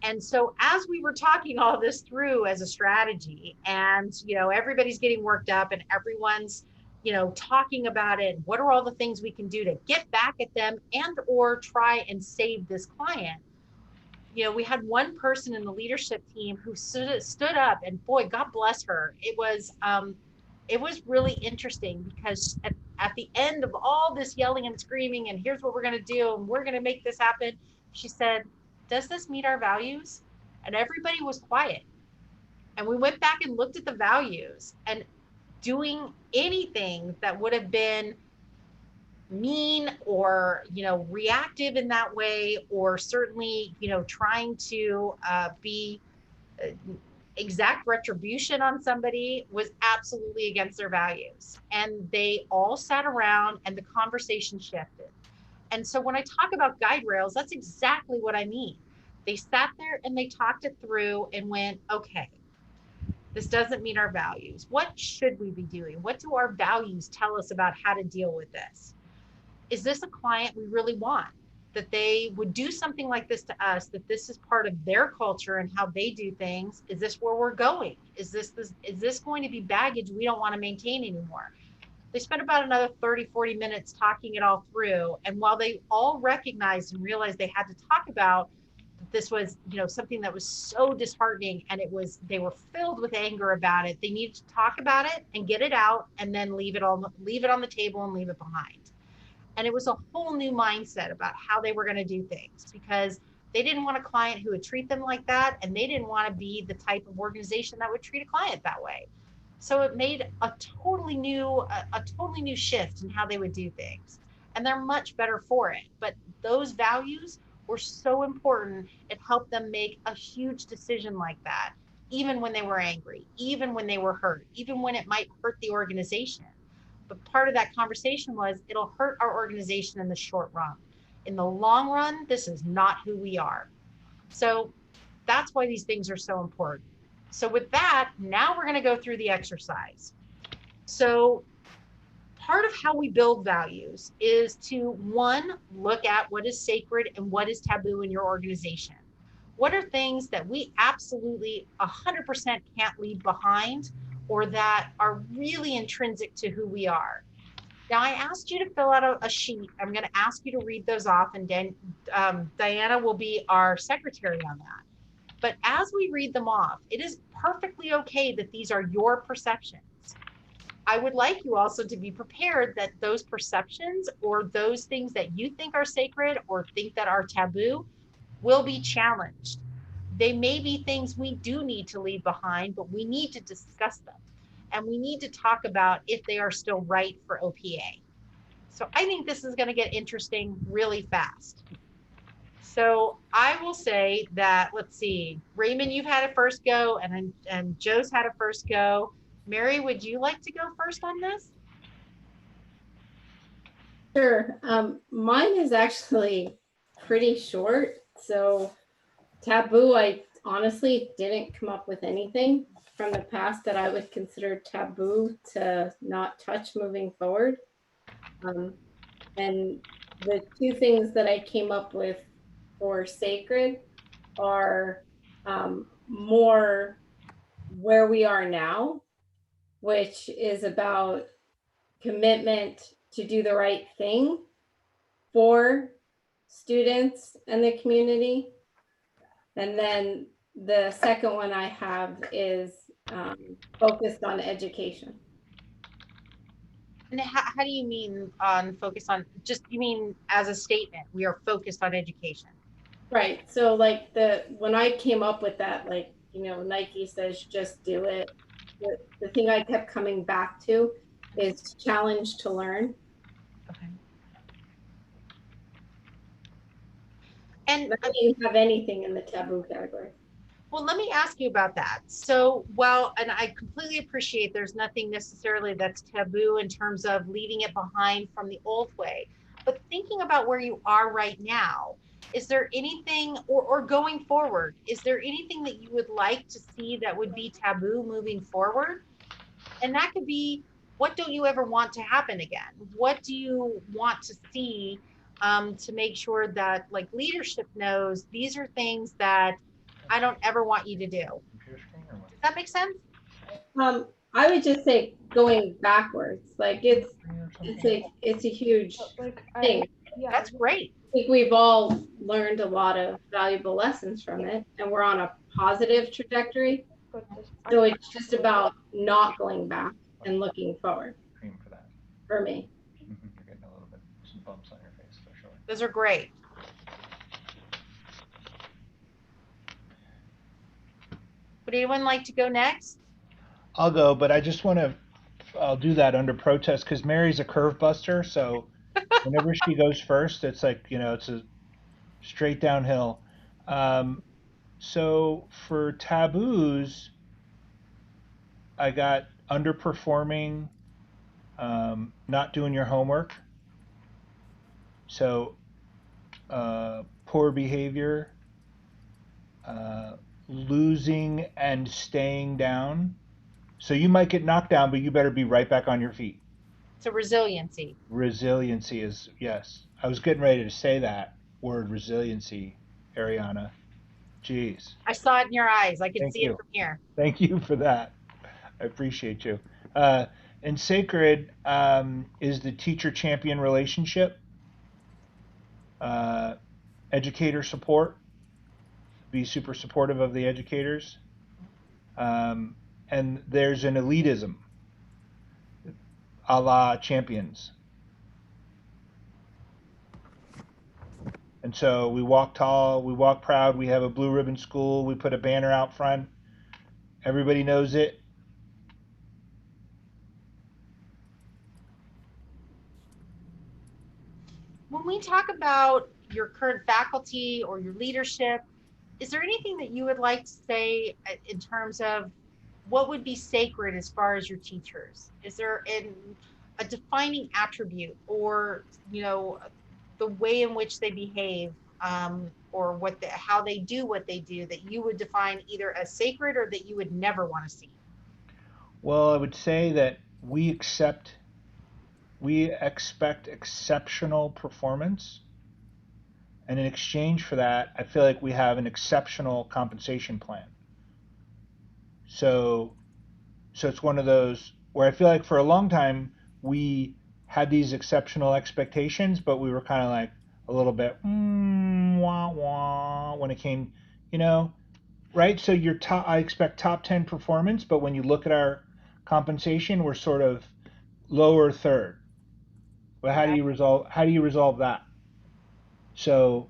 And so as we were talking all this through as a strategy, and, you know, everybody's getting worked up and everyone's, you know, talking about it, what are all the things we can do to get back at them and or try and save this client? You know, we had one person in the leadership team who stood up, and boy, God bless her. It was really interesting because at the end of all this yelling and screaming, and here's what we're going to do, and we're going to make this happen, she said, does this meet our values? And everybody was quiet. And we went back and looked at the values, and doing anything that would have been mean or, you know, reactive in that way, or certainly, you know, trying to be exact retribution on somebody was absolutely against their values. And they all sat around and the conversation shifted. And so when I talk about guide rails, that's exactly what I mean. They sat there and they talked it through and went, okay, this doesn't meet our values. What should we be doing? What do our values tell us about how to deal with this? Is this a client we really want? That they would do something like this to us, that this is part of their culture and how they do things? Is this where we're going? Is this going to be baggage we don't want to maintain anymore? They spent about another 30, 40 minutes talking it all through. And while they all recognized and realized they had to talk about that this was, you know, something that was so disheartening, and they were filled with anger about it, they needed to talk about it and get it out and then leave it on the table and leave it behind. And it was a whole new mindset about how they were going to do things, because they didn't want a client who would treat them like that. And they didn't want to be the type of organization that would treat a client that way. So it made a totally new shift in how they would do things. And they're much better for it. But those values were so important. It helped them make a huge decision like that, even when they were angry, even when they were hurt, even when it might hurt the organization. But part of that conversation was, it'll hurt our organization in the short run. In the long run, this is not who we are. So that's why these things are so important. So with that, now we're going to go through the exercise. So part of how we build values is to, one, look at what is sacred and what is taboo in your organization. What are things that we absolutely 100% can't leave behind, or that are really intrinsic to who we are? Now, I asked you to fill out a sheet. I'm going to ask you to read those off, and then Diana will be our secretary on that. But as we read them off, it is perfectly okay that these are your perceptions. I would like you also to be prepared that those perceptions, or those things that you think are sacred or think that are taboo, will be challenged. They may be things we do need to leave behind, but we need to discuss them. And we need to talk about if they are still right for OPA. So I think this is going to get interesting really fast. So I will say that, let's see, Raymond, you've had a first go, and Joe's had a first go. Mary, would you like to go first on this? Sure. Mine is actually pretty short. So taboo, I honestly didn't come up with anything from the past that I would consider taboo to not touch moving forward. And the two things that I came up with for sacred are more where we are now, which is about commitment to do the right thing for students and the community. And then the second one I have is focused on education. And how do you mean on focus on, just, you mean as a statement, we are focused on education? Right. So like when I came up with that, like, Nike says, just do it. The thing I kept coming back to is challenge to learn. Okay. And I didn't have anything in the taboo category. well, let me ask you about that. So, well, and I completely appreciate there's nothing necessarily that's taboo in terms of leaving it behind from the old way. But thinking about where you are right now, is there anything, or going forward, is there anything that you would like to see that would be taboo moving forward? And that could be, what don't you ever want to happen again? What do you want to see to make sure that like leadership knows these are things that I don't ever want you to do? Does that make sense? I would just say going backwards. Like it's a huge thing. That's great. I think we've all learned a lot of valuable lessons from it, and we're on a positive trajectory. So it's just about not going back and looking forward. Cream for that. For me. You're getting a little bit, some bumps on your face for sure. Those are great. Would anyone like to go next? I'll go, but I just want to, I'll do that under protest because Mary's a curve buster. So whenever she goes first, it's like, it's a straight downhill. So for taboos, I got underperforming, not doing your homework. So poor behavior, losing and staying down. So you might get knocked down, but you better be right back on your feet. So resiliency. Resiliency is, yes. I was getting ready to say that word, resiliency, Ariana. Jeez. I saw it in your eyes. I could Thank see you. it from here. Thank you for that. I appreciate you. And sacred is the teacher champion relationship, educator support, be super supportive of the educators. And there's an elitism, a la champions. And so we walk tall, we walk proud, we have a blue ribbon school, we put a banner out front. Everybody knows it. When we talk about your current faculty or your leadership, is there anything that you would like to say in terms of what would be sacred as far as your teachers? Is there a defining attribute or, the way in which they behave or how they do what they do that you would define either as sacred or that you would never want to see? Well, I would say that we expect exceptional performance. And in exchange for that, I feel like we have an exceptional compensation plan. So it's one of those where I feel like for a long time we had these exceptional expectations, but we were kind of like a little bit wah wah when it came, right? So I expect top 10 performance, but when you look at our compensation, we're sort of lower third. But how do you resolve that? So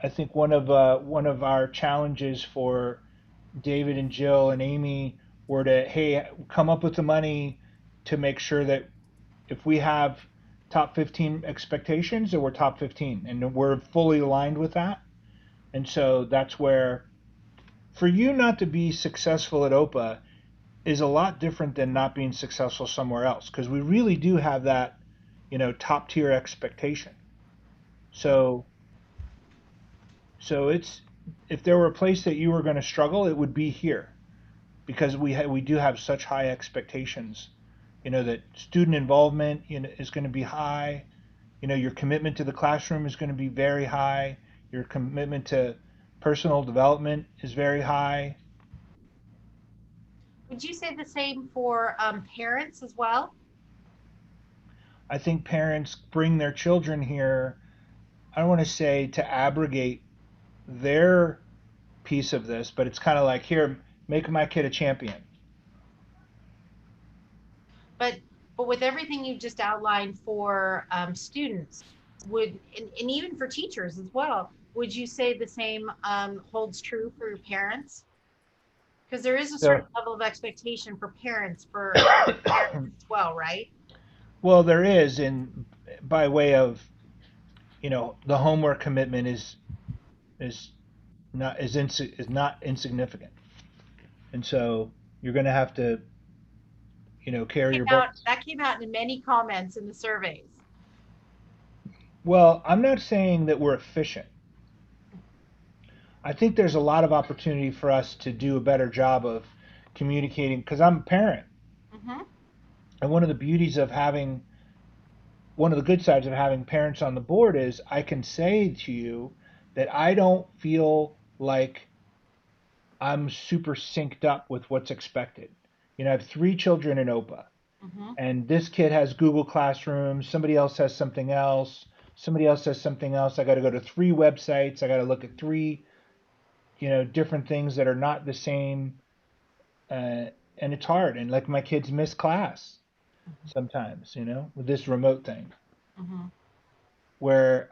I think one of our challenges for David and Jill and Amy were to come up with the money to make sure that if we have top 15 expectations, that we're top 15 and we're fully aligned with that. And so that's where for you not to be successful at OPA is a lot different than not being successful somewhere else because we really do have that top tier expectation. So it's if there were a place that you were going to struggle, it would be here, because we do have such high expectations. You know that student involvement, is going to be high. Your commitment to the classroom is going to be very high. Your commitment to personal development is very high. Would you say the same for parents as well? I think parents bring their children here, I don't want to say to abrogate their piece of this, but it's kind of like, here, make my kid a champion. But with everything you just outlined for students, and even for teachers as well, would you say the same holds true for your parents? Because there is a So, certain level of expectation for parents as well, right? well, there is, in by way of, the homework commitment is is not insignificant, and so you're going to have to, carry your books. That came out in many comments in the surveys. Well, I'm not saying that we're efficient. I think there's a lot of opportunity for us to do a better job of communicating, because I'm a parent. Mm-hmm. And one of the good sides of having parents on the board is I can say to you that I don't feel like I'm super synced up with what's expected. I have 3 children in OPA, Mm-hmm. and this kid has Google Classroom, somebody else has something else, somebody else has something else. I got to go to 3 websites, I got to look at 3, different things that are not the same, and it's hard. And like, my kids miss class sometimes, with this remote thing, Mm-hmm. where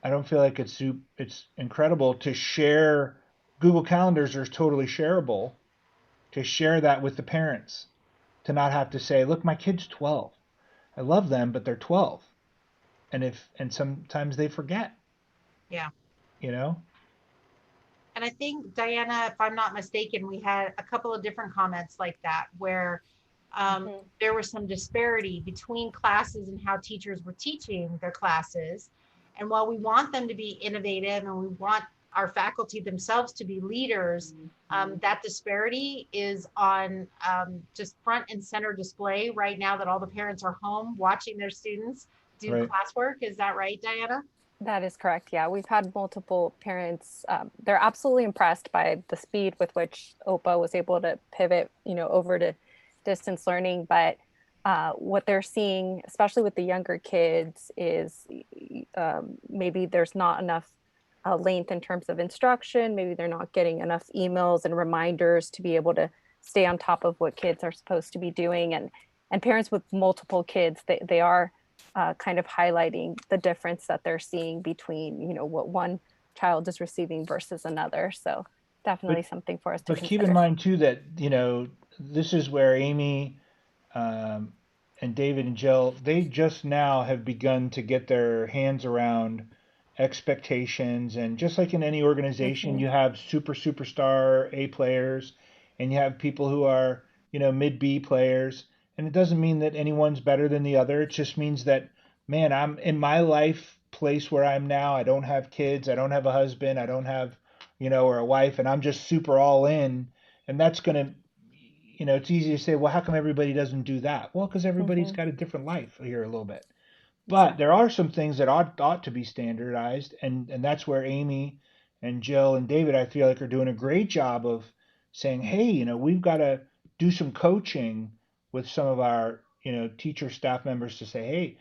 I don't feel like it's incredible to share. Google Calendars are totally shareable, to share that with the parents, to not have to say, look, my kid's 12. I love them, but they're 12. And sometimes they forget, Yeah. you know? And I think, Diana, if I'm not mistaken, we had a couple of different comments like that where there was some disparity between classes and how teachers were teaching their classes. And while we want them to be innovative and we want our faculty themselves to be leaders, that disparity is on just front and center display right now that all the parents are home watching their students do Right. classwork. Is that right, Diana? That is correct. Yeah, we've had multiple parents. They're absolutely impressed by the speed with which OPA was able to pivot, over to distance learning. But what they're seeing, especially with the younger kids, is maybe there's not enough length in terms of instruction. Maybe they're not getting enough emails and reminders to be able to stay on top of what kids are supposed to be doing. And parents with multiple kids, they are kind of highlighting the difference that they're seeing between, what one child is receiving versus another. So definitely something for us to But keep consider. in mind too that, this is where Amy, um, and David and Jill, they just now have begun to get their hands around expectations. And just like in any organization, you have superstar A players, and you have people who are, mid B players. And it doesn't mean that anyone's better than the other. It just means that, man, I'm in my life place where I'm now. I don't have kids. I don't have a husband. I don't have, or a wife, and I'm just super all in. And that's going to, it's easy to say, well, how come everybody doesn't do that? Well, because everybody's got a different life here a little bit. But there are some things that ought to be standardized, and that's where Amy and Jill and David, I feel like, are doing a great job of saying, hey, we've got to do some coaching with some of our, teacher staff members to say, hey,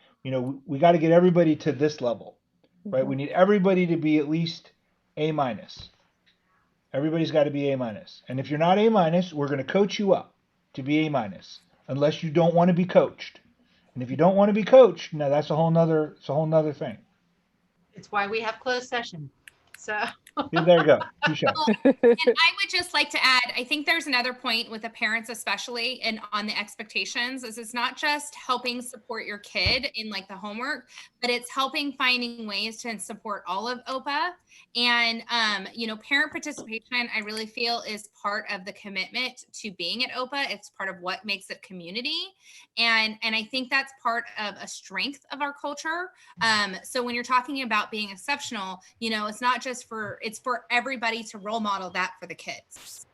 we got to get everybody to this level, right? We need everybody to be at least A minus. Everybody's got to be A minus. And if you're not A minus, we're going to coach you up to be A minus, unless you don't want to be coached. And if you don't want to be coached, now that's a whole nother thing. It's why we have closed session. So Yeah, there you go. Touche. And I would just like to add, I think there's another point with the parents, especially, and on the expectations, is it's not just helping support your kid in like the homework, but it's helping finding ways to support all of OPA. And, parent participation, I really feel, is part of the commitment to being at OPA. It's part of what makes it community. And I think that's part of a strength of our culture. So when you're talking about being exceptional, it's not just just for, it's for everybody to role model that for the kids.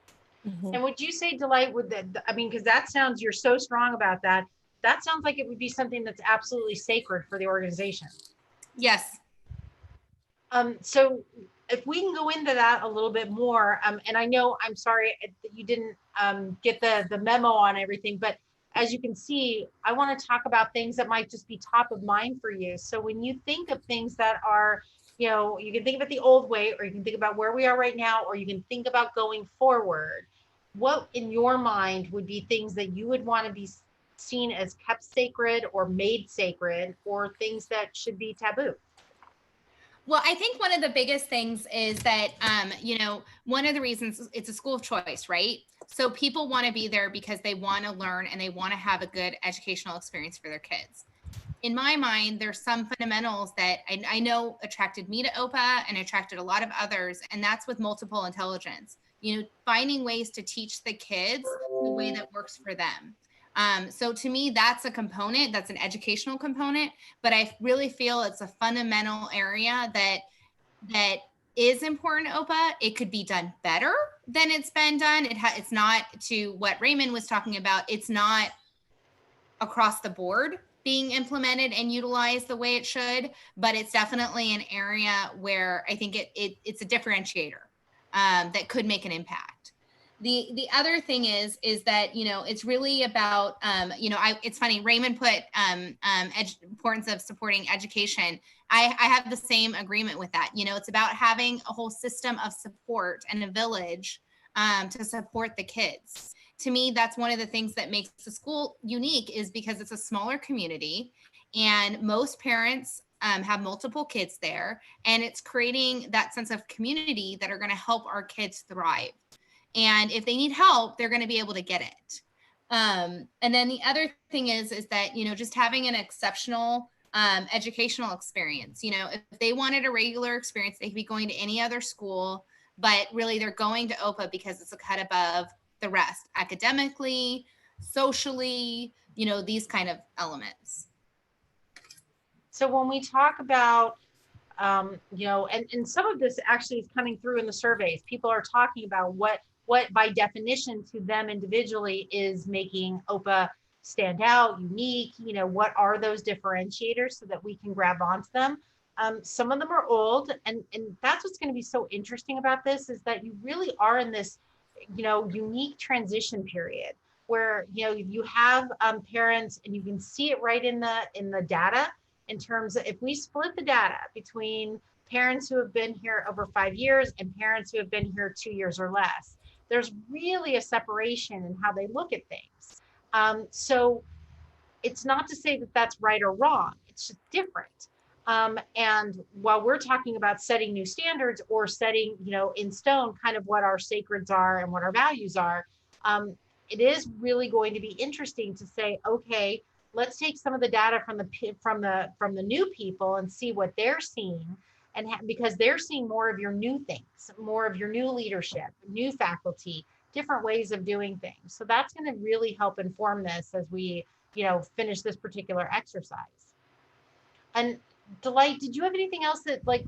And would you say, Delight, would that, I mean, because that sounds, you're so strong about that. That sounds like it would be something that's absolutely sacred for the organization. Yes. So if we can go into that a little bit more, and I know, I'm sorry that you didn't get the memo on everything, but as you can see, I want to talk about things that might just be top of mind for you. So when you think of things that are, you know, you can think about the old way, or you can think about where we are right now, or you can think about going forward. What in your mind would be things that you would want to be seen as kept sacred or made sacred, or things that should be taboo? Well, I think one of the biggest things is that, you know, one of the reasons it's a school of choice, right? So people want to be there because they want to learn and they want to have a good educational experience for their kids. In my mind, there's some fundamentals that I know attracted me to OPA and attracted a lot of others, and that's with multiple intelligence. You know, finding ways to teach the kids the way that works for them. So to me, that's a component, that's an educational component, but I really feel it's a fundamental area that is important to OPA. It could be done better than it's been done. It's not, to what Raymond was talking about, it's not across the board being implemented and utilized the way it should, but it's definitely an area where I think it's a differentiator that could make an impact. The other thing is that, you know, it's really about, you know, it's funny, Raymond put importance of supporting education. I have the same agreement with that. You know, it's about having a whole system of support and a village to support the kids. To me, that's one of the things that makes the school unique, is because it's a smaller community and most parents have multiple kids there, and it's creating that sense of community that are going to help our kids thrive. And if they need help, they're going to be able to get it. And then the other thing is that, you know, just having an exceptional educational experience. You know, if they wanted a regular experience, they could be going to any other school, but really they're going to OPA because it's a cut above the rest, academically, socially, you know, these kind of elements. So when we talk about, you know, and some of this actually is coming through in the surveys, people are talking about what by definition to them individually is making OPA stand out, unique, you know, what are those differentiators so that we can grab onto them. Some of them are old, and that's what's going to be so interesting about this, is that you really are in this, you know, unique transition period where, you know, you have parents, and you can see it right in the data, in terms of, if we split the data between parents who have been here over 5 years and parents who have been here 2 years or less, there's really a separation in how they look at things. So it's not to say that that's right or wrong, it's just different. And while we're talking about setting new standards or setting, you know, in stone kind of what our sacreds are and what our values are, it is really going to be interesting to say, okay, let's take some of the data from the new people and see what they're seeing, and because they're seeing more of your new things, more of your new leadership, new faculty, different ways of doing things. So that's going to really help inform this as we, you know, finish this particular exercise. And Delight, did you have anything else that, like,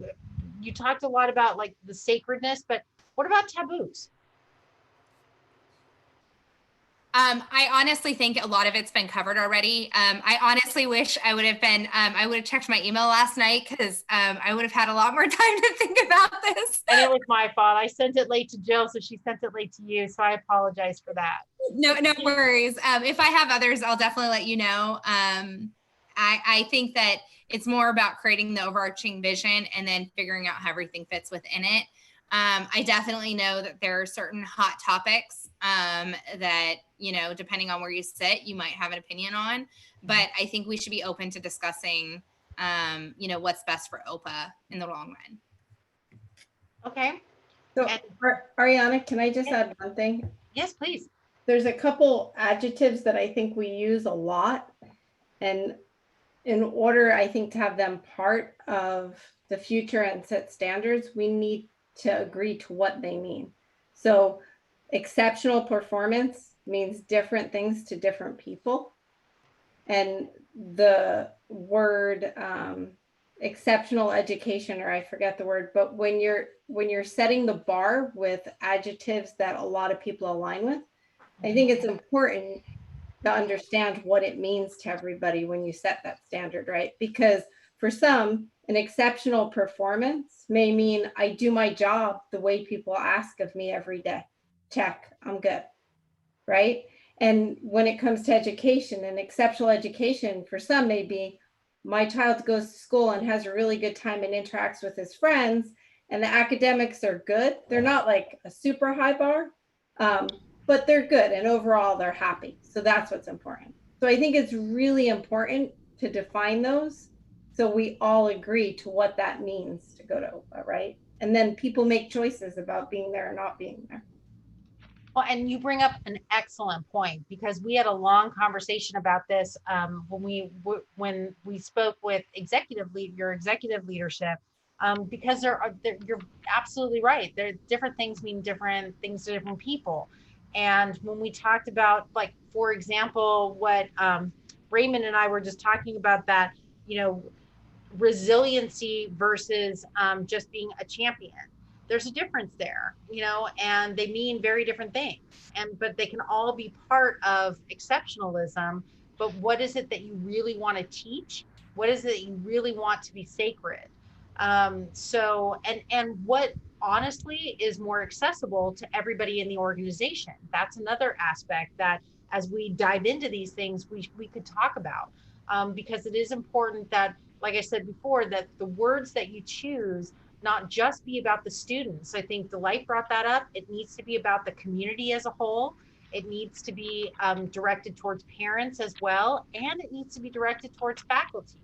you talked a lot about like the sacredness, but what about taboos? I honestly think a lot of it's been covered already. I honestly wish I would have been, I would have checked my email last night, because I would have had a lot more time to think about this. And it was my fault. I sent it late to Jill, so she sent it late to you. So I apologize for that. No worries. If I have others, I'll definitely let you know. I think that it's more about creating the overarching vision and then figuring out how everything fits within it. I definitely know that there are certain hot topics that, you know, depending on where you sit, you might have an opinion on, but I think we should be open to discussing, you know, what's best for OPA in the long run. Okay. So Ariana, can I just add one thing? Yes, please. There's a couple adjectives that I think we use a lot, and in order, I think, to have them part of the future and set standards, we need to agree to what they mean. So exceptional performance means different things to different people. And the word exceptional education, or I forget the word, but when you're setting the bar with adjectives that a lot of people align with, I think it's important to understand what it means to everybody when you set that standard, right? Because for some, an exceptional performance may mean I do my job the way people ask of me every day. Check, I'm good, right? And when it comes to education, an exceptional education for some may be my child goes to school and has a really good time and interacts with his friends, and the academics are good. They're not like a super high bar, but they're good, and overall they're happy. So that's what's important. So I think it's really important to define those so we all agree to what that means to go to OPA, right? And then people make choices about being there or not being there. Well, and you bring up an excellent point, because we had a long conversation about this when we spoke with your executive leadership, because you're absolutely right. Different things mean different things to different people. And when we talked about, like, for example, what Raymond and I were just talking about, that, resiliency versus just being a champion. There's a difference there, and they mean very different things. But they can all be part of exceptionalism. But what is it that you really want to teach? What is it that you really want to be sacred? And what honestly is more accessible to everybody in the organization? That's another aspect that, as we dive into these things, we could talk about, because it is important that, like I said before, that the words that you choose not just be about the students. I think Delight brought that up. It needs to be about the community as a whole. It needs to be directed towards parents as well, and it needs to be directed towards faculty,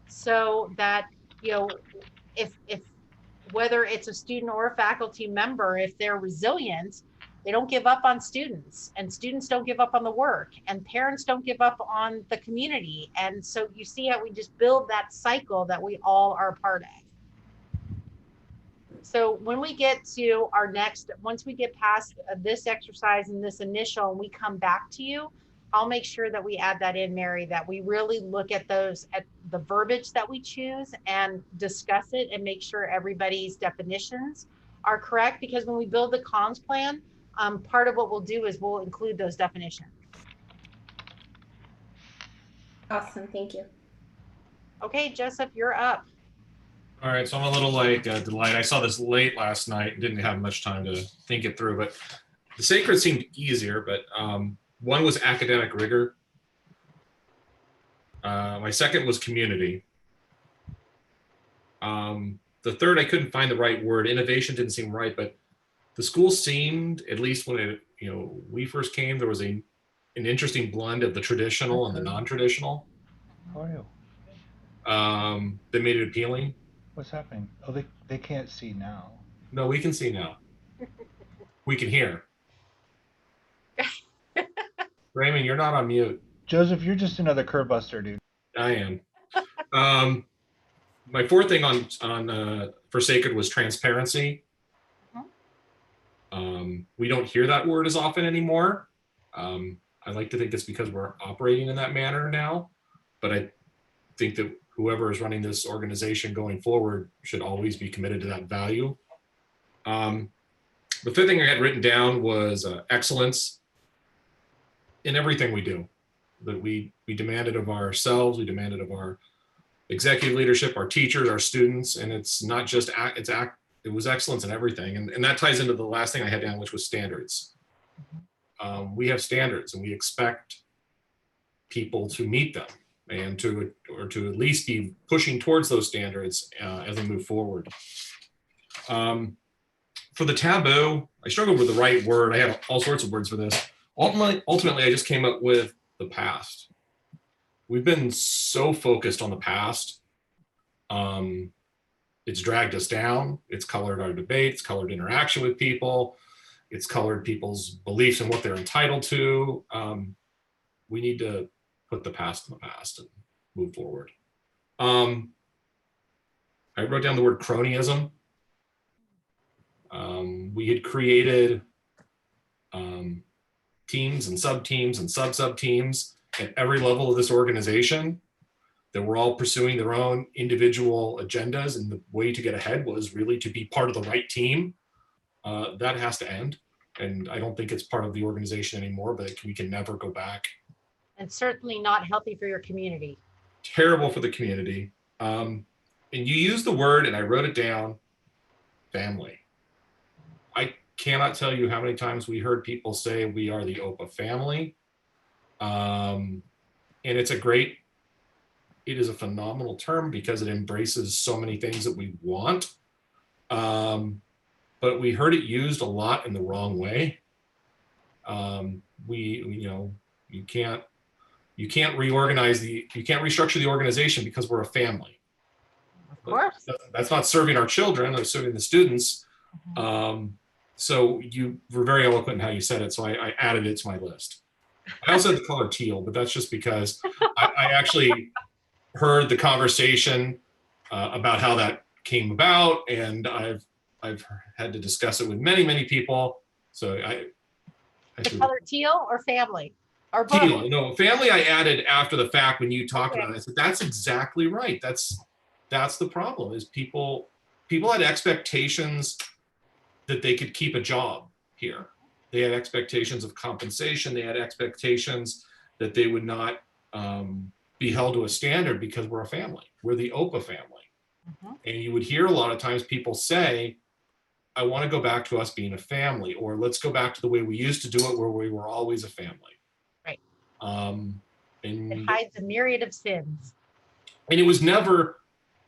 so that, if whether it's a student or a faculty member, if they're resilient, they don't give up on students, and students don't give up on the work, and parents don't give up on the community. And so you see how we just build that cycle that we all are a part of. So when we get to once we get past this exercise and this initial, and we come back to you, I'll make sure that we add that in, Mary, that we really look at the verbiage that we choose and discuss it and make sure everybody's definitions are correct. Because when we build the comms plan, part of what we'll do is we'll include those definitions. Awesome, thank you. Okay, Jessup, you're up. All right, so I'm a little like Delight. I saw this late last night and didn't have much time to think it through, but the sacred seemed easier, but one was academic rigor. My second was community. The third, I couldn't find the right word. Innovation didn't seem right, but the school seemed, at least when we first came, there was an interesting blend of the traditional and the non-traditional. How are you? That made it appealing. What's happening? Oh, they can't see now. No, we can see now. We can hear. Raymond, you're not on mute. Joseph, you're just another curve buster, dude. I am. My fourth thing on for sacred was transparency. We don't hear that word as often anymore. I like to think it's because we're operating in that manner now, but I think that whoever is running this organization going forward should always be committed to that value. The fifth thing I had written down was excellence in everything we do. That we demand it of ourselves, we demand it of our executive leadership, our teachers, our students, and it's not just it was excellence in everything. And that ties into the last thing I had down, which was standards. We have standards and we expect people to meet them and to at least be pushing towards those standards as they move forward. For the taboo, I struggled with the right word. I have all sorts of words for this. Ultimately, I just came up with the past. We've been so focused on the past. It's dragged us down. It's colored our debates, colored interaction with people. It's colored people's beliefs and what they're entitled to. We need to put the past in the past and move forward. I wrote down the word cronyism. We had created teams and sub-teams and sub-sub-teams at every level of this organization. that were all pursuing their own individual agendas, and the way to get ahead was really to be part of the right team. That has to end. And I don't think it's part of the organization anymore, but we can never go back. And certainly not healthy for your community. Terrible for the community. And you use the word, and I wrote it down, family. I cannot tell you how many times we heard people say we are the OPA family. And it is a phenomenal term because it embraces so many things that we want. But we heard it used a lot in the wrong way. You can't restructure the organization because we're a family. Of course. That's not serving our children, or serving the students. So you were very eloquent in how you said it, so I added it to my list. I also had the color teal, but that's just because I actually heard the conversation about how that came about, and I've had to discuss it with many people. So the color teal or family or both? Teal. No, family I added after the fact when you talked about it. I said that's exactly right. That's the problem, is people had expectations that they could keep a job here. They had expectations of compensation. They had expectations that they would not be held to a standard because we're a family. We're the OPA family. And you would hear a lot of times people say, I want to go back to us being a family, or let's go back to the way we used to do it, where we were always a family. Right. And it hides a myriad of sins. And it was never,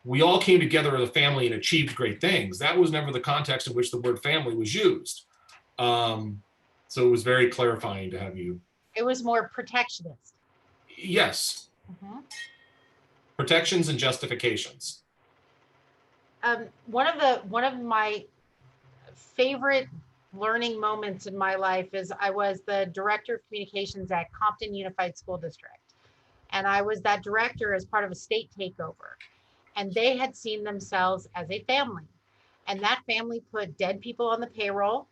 we all came together as a family and achieved great things. That was never the context in which the word family was used. So it was very clarifying to have you. It was more protectionist. Yes. Protections and justifications. One of my favorite learning moments in my life is I was the director of communications at Compton Unified School District. And I was that director as part of a state takeover. And they had seen themselves as a family. And that family put dead people on the payroll.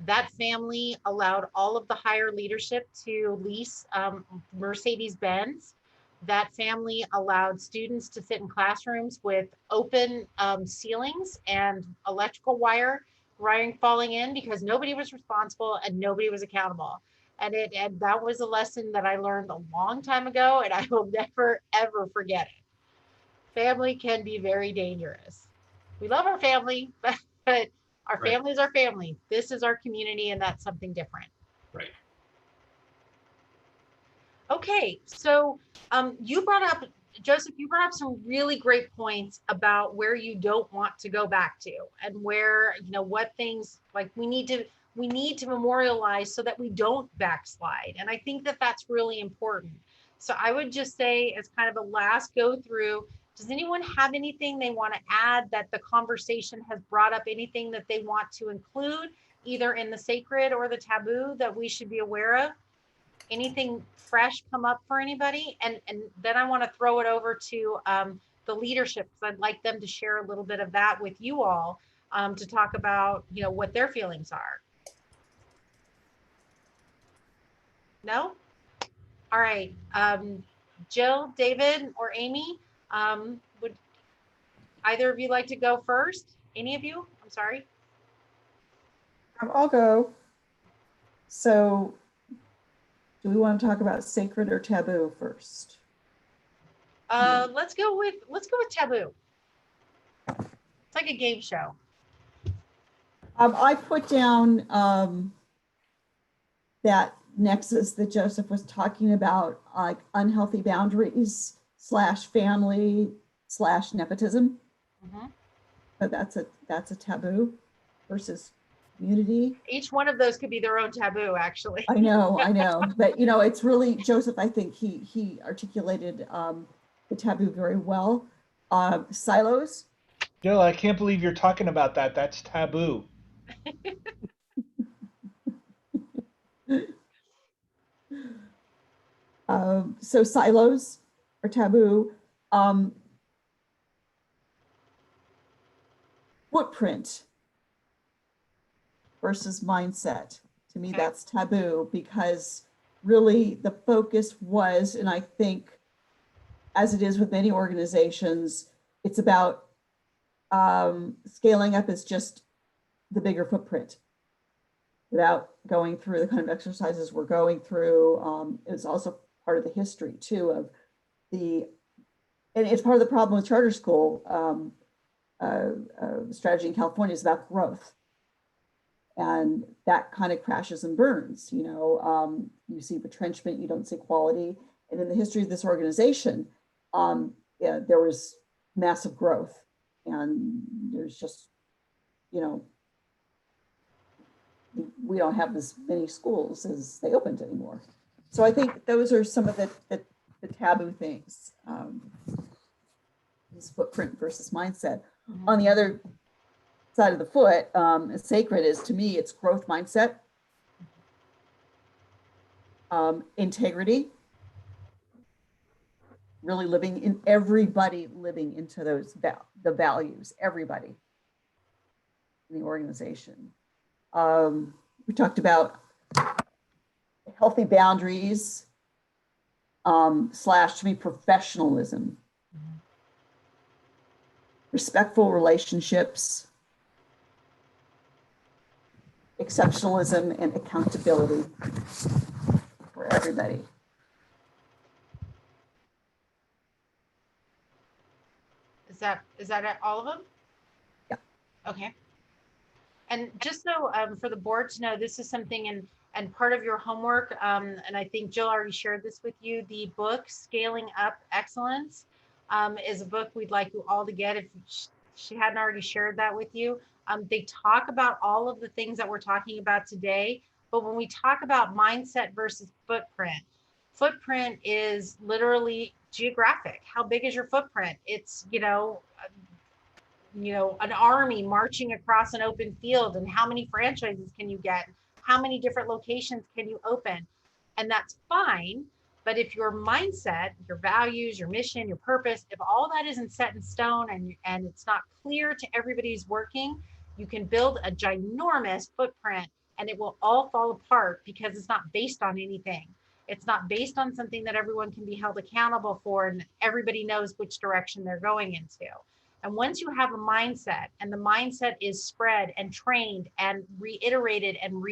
That family allowed all of the higher leadership to lease Mercedes-Benz. That family allowed students to sit in classrooms with open ceilings and electrical wiring falling in, because nobody was responsible and nobody was accountable. And that was a lesson that I learned a long time ago, and I will never, ever forget it. Family can be very dangerous. We love our family, but our family is our family. This is our community, and that's something different. Right. Okay, so Joseph, you brought up some really great points about where you don't want to go back to, and where, what things like we need to memorialize so that we don't backslide. And I think that that's really important. So I would just say, as kind of a last go through, does anyone have anything they want to add, that the conversation has brought up, anything that they want to include, either in the sacred or the taboo, that we should be aware of? Anything fresh come up for anybody? And then I want to throw it over to the leadership, because I'd like them to share a little bit of that with you all, to talk about, what their feelings are. No? All right. Jill, David, or Amy, would either of you like to go first? Any of you? I'm sorry. I'll go. So do we want to talk about sacred or taboo first? Let's go with taboo. It's like a game show. I put down that nexus that Joseph was talking about, like unhealthy boundaries / family / nepotism. But that's a taboo versus community. Each one of those could be their own taboo, actually. I know, but it's really, Joseph, I think he articulated the taboo very well. Silos. Jill, I can't believe you're talking about that. That's taboo. So silos are taboo. Footprint versus mindset. To me, that's taboo, because really the focus was, and I think as it is with many organizations, it's about scaling up as just the bigger footprint without going through the kind of exercises we're going through. It's also part of the history too of and it's part of the problem with charter school strategy in California is about growth. And that kind of crashes and burns, you see retrenchment, you don't see quality. And in the history of this organization, there was massive growth, and there's just, we don't have as many schools as they opened anymore. So I think those are some of the taboo things, this footprint versus mindset. On the other side of the foot, sacred is, to me, it's growth mindset, integrity, really everybody living into those the values, everybody in the organization. We talked about healthy boundaries, / to me, professionalism, respectful relationships, exceptionalism, and accountability for everybody. Is that all of them? Yeah. Okay. And just so for the board to know, this is something and part of your homework, and I think Jill already shared this with you, the book Scaling Up Excellence is a book we'd like you all to get if she hadn't already shared that with you. They talk about all of the things that we're talking about today, but when we talk about mindset versus footprint is literally geographic. How big is your footprint? It's, an army marching across an open field, and how many franchises can you get? How many different locations can you open? And that's fine. But if your mindset, your values, your mission, your purpose, if all that isn't set in stone and it's not clear to everybody's working, you can build a ginormous footprint and it will all fall apart because it's not based on anything. It's not based on something that everyone can be held accountable for and everybody knows which direction they're going into. And once you have a mindset and the mindset is spread and trained and reiterated and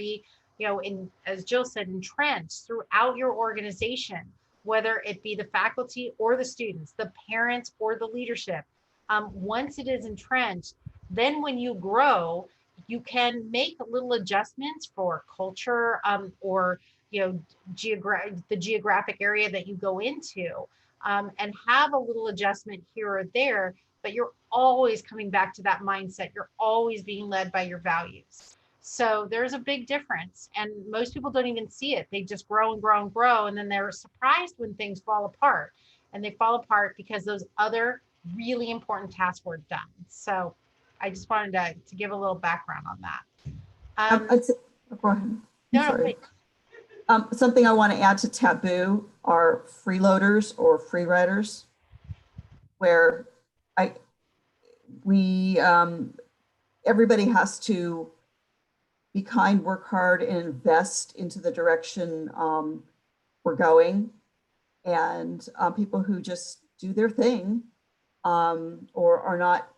as Jill said, entrenched throughout your organization, whether it be the faculty or the students, the parents or the leadership, once it is entrenched, then when you grow, you can make little adjustments for culture or the geographic area that you go into, and have a little adjustment here or there, but you're always coming back to that mindset. You're always being led by your values. So there's a big difference, and most people don't even see it. They just grow and grow and grow, and then they're surprised when things fall apart, and they fall apart because those other really important tasks were done. So I just wanted to give a little background on that. Go ahead. No, wait. Something I want to add to taboo are freeloaders or free riders, where everybody has to be kind, work hard, and invest into the direction we're going. And people who just do their thing or are not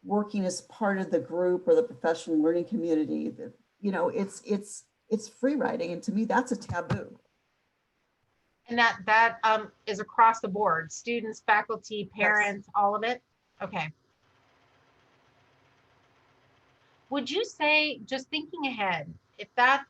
working as part of the group or the professional learning community, it's free riding, and to me that's a taboo. And that is across the board, students, faculty, parents, yes. All of it. Okay. Would you say, just thinking ahead, if that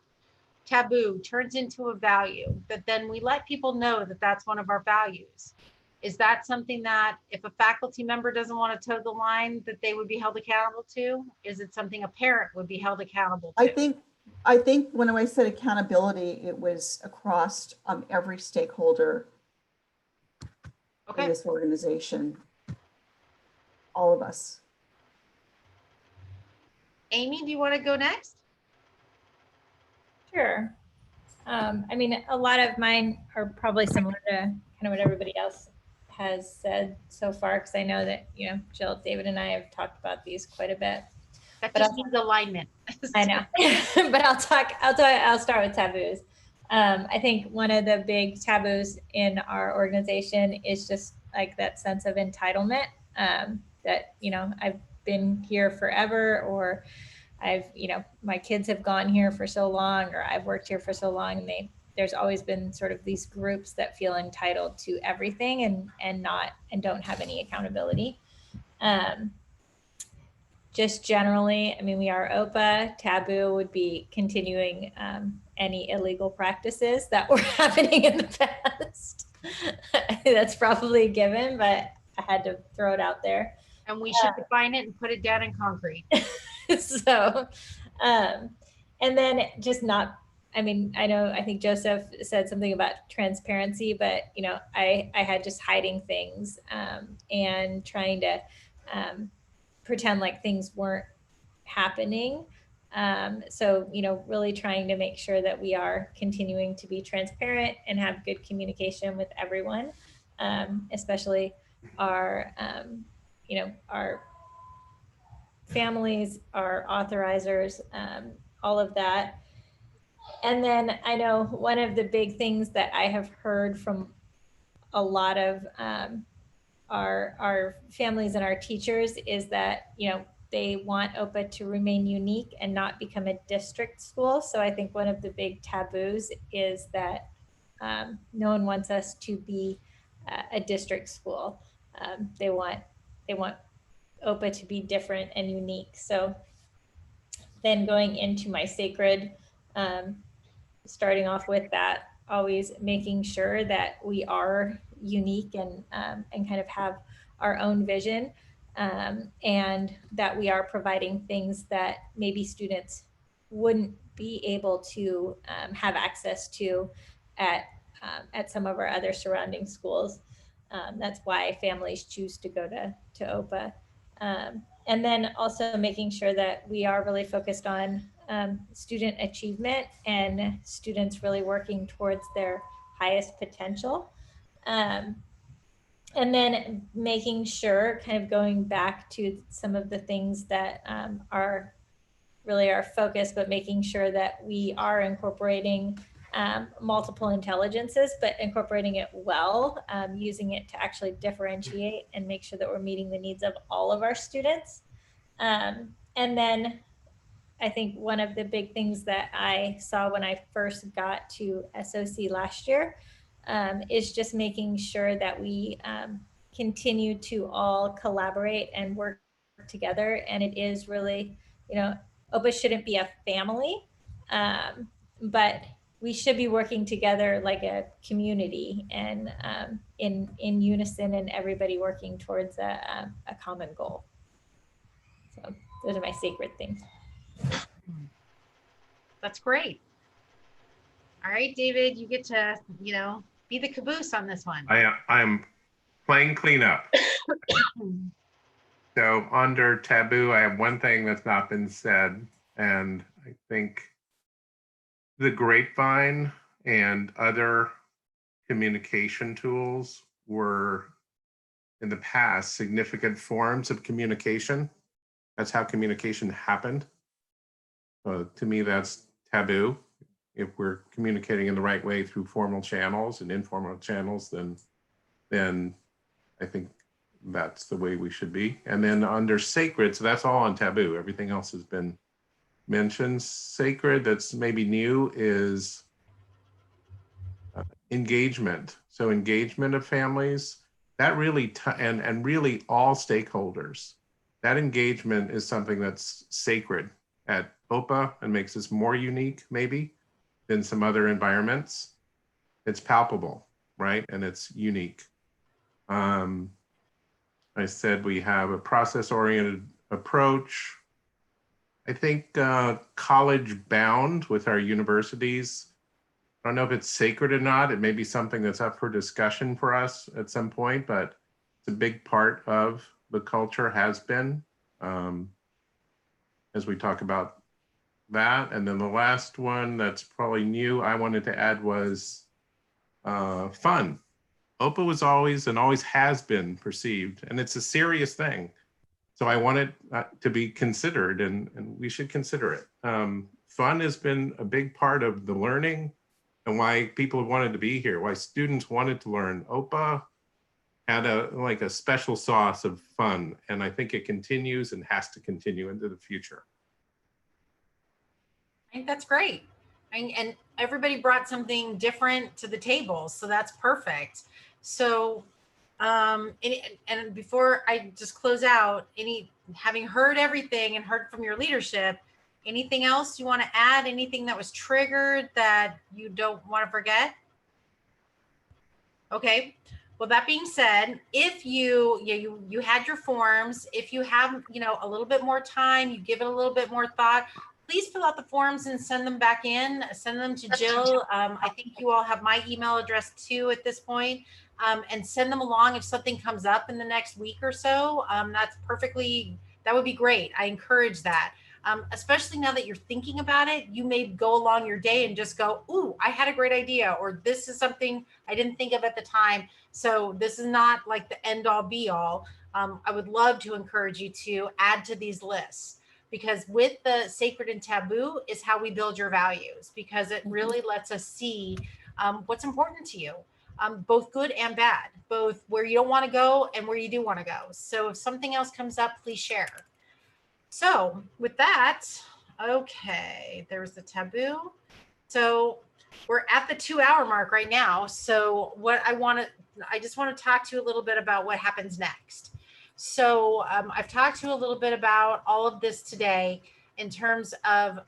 taboo turns into a value, that then we let people know that that's one of our values? Is that something that if a faculty member doesn't want to toe the line, that they would be held accountable to? Is it something a parent would be held accountable to? I think when I said accountability, it was across every stakeholder in this organization, all of us. Amy, do you want to go next? Sure. I mean, a lot of mine are probably similar to kind of what everybody else has said so far, because I know that, Jill, David, and I have talked about these quite a bit. That just means alignment. I know, but I'll start with taboos. I think one of the big taboos in our organization is just like that sense of entitlement, that, you know, I've been here forever, or I've, you know, my kids have gone here for so long, or I've worked here for so long. And there's always been sort of these groups that feel entitled to everything and don't have any accountability. Just generally, I mean, we are OPA. Taboo would be continuing any illegal practices that were happening in the past. That's probably a given, but I had to throw it out there. And we should define it and put it down in concrete. So, and then just not, I mean, I think Joseph said something about transparency, but, you know, I had just hiding things and trying to pretend like things weren't happening. So, you know, really trying to make sure that we are continuing to be transparent and have good communication with everyone, especially our, you know, our families, our authorizers, all of that. And then I know one of the big things that I have heard from a lot of our families and our teachers is that, you know, they want OPA to remain unique and not become a district school. So I think one of the big taboos is that no one wants us to be a district school. They want OPA to be different and unique. So then going into my sacred, starting off with that, always making sure that we are unique and kind of have our own vision, and that we are providing things that maybe students wouldn't be able to have access to at some of our other surrounding schools. That's why families choose to go to OPA. And then also making sure that we are really focused on student achievement and students really working towards their highest potential. And then making sure, kind of going back to some of the things that are really our focus, but making sure that we are incorporating multiple intelligences, but incorporating it well, using it to actually differentiate and make sure that we're meeting the needs of all of our students. And then I think one of the big things that I saw when I first got to SOC last year is just making sure that we continue to all collaborate and work together. And it is really, you know, OPA shouldn't be a family, but we should be working together like a community and in unison, and everybody working towards a common goal. So those are my sacred things. That's great. All right, David, you get to, you know, be the caboose on this one. I'm playing cleanup. So under taboo, I have one thing that's not been said, and I think the grapevine and other communication tools were in the past significant forms of communication. That's how communication happened. To me, that's taboo. If we're communicating in the right way through formal channels and informal channels, then I think that's the way we should be. And then under sacred, so that's all on taboo. Everything else has been mentioned. Sacred, that's maybe new, is engagement. So engagement of families, that really, and really all stakeholders, that engagement is something that's sacred at OPA and makes us more unique maybe than some other environments. It's palpable, right? And it's unique. I said we have a process-oriented approach. I think college bound with our universities. I don't know if it's sacred or not. It may be something that's up for discussion for us at some point, but it's a big part of the culture, has been, as we talk about that. And then the last one that's probably new I wanted to add was fun. OPA was always and always has been perceived, and it's a serious thing. So I want it to be considered, and we should consider it. Fun has been a big part of the learning and why people wanted to be here, why students wanted to learn. OPA had a special sauce of fun, and I think it continues and has to continue into the future. I think that's great. And everybody brought something different to the table, so that's perfect. So, and before I just close out, having heard everything and heard from your leadership, anything else you want to add? Anything that was triggered that you don't want to forget? Okay. Well, that being said, if you had your forms, if you have, a little bit more time, you give it a little bit more thought, please fill out the forms and send them back in, send them to Jill. I think you all have my email address too at this point, and send them along if something comes up in the next week or so. That would be great. I encourage that. Especially now that you're thinking about it, you may go along your day and just go, ooh, I had a great idea, or this is something I didn't think of at the time. So this is not like the end all be all. I would love to encourage you to add to these lists, because with the sacred and taboo is how we build your values, because it really lets us see what's important to you, both good and bad, both where you don't want to go and where you do want to go. So if something else comes up, please share. So with that, okay, there was the taboo. So we're at the 2-hour mark right now. So I just want to talk to you a little bit about what happens next. So I've talked to you a little bit about all of this today in terms of,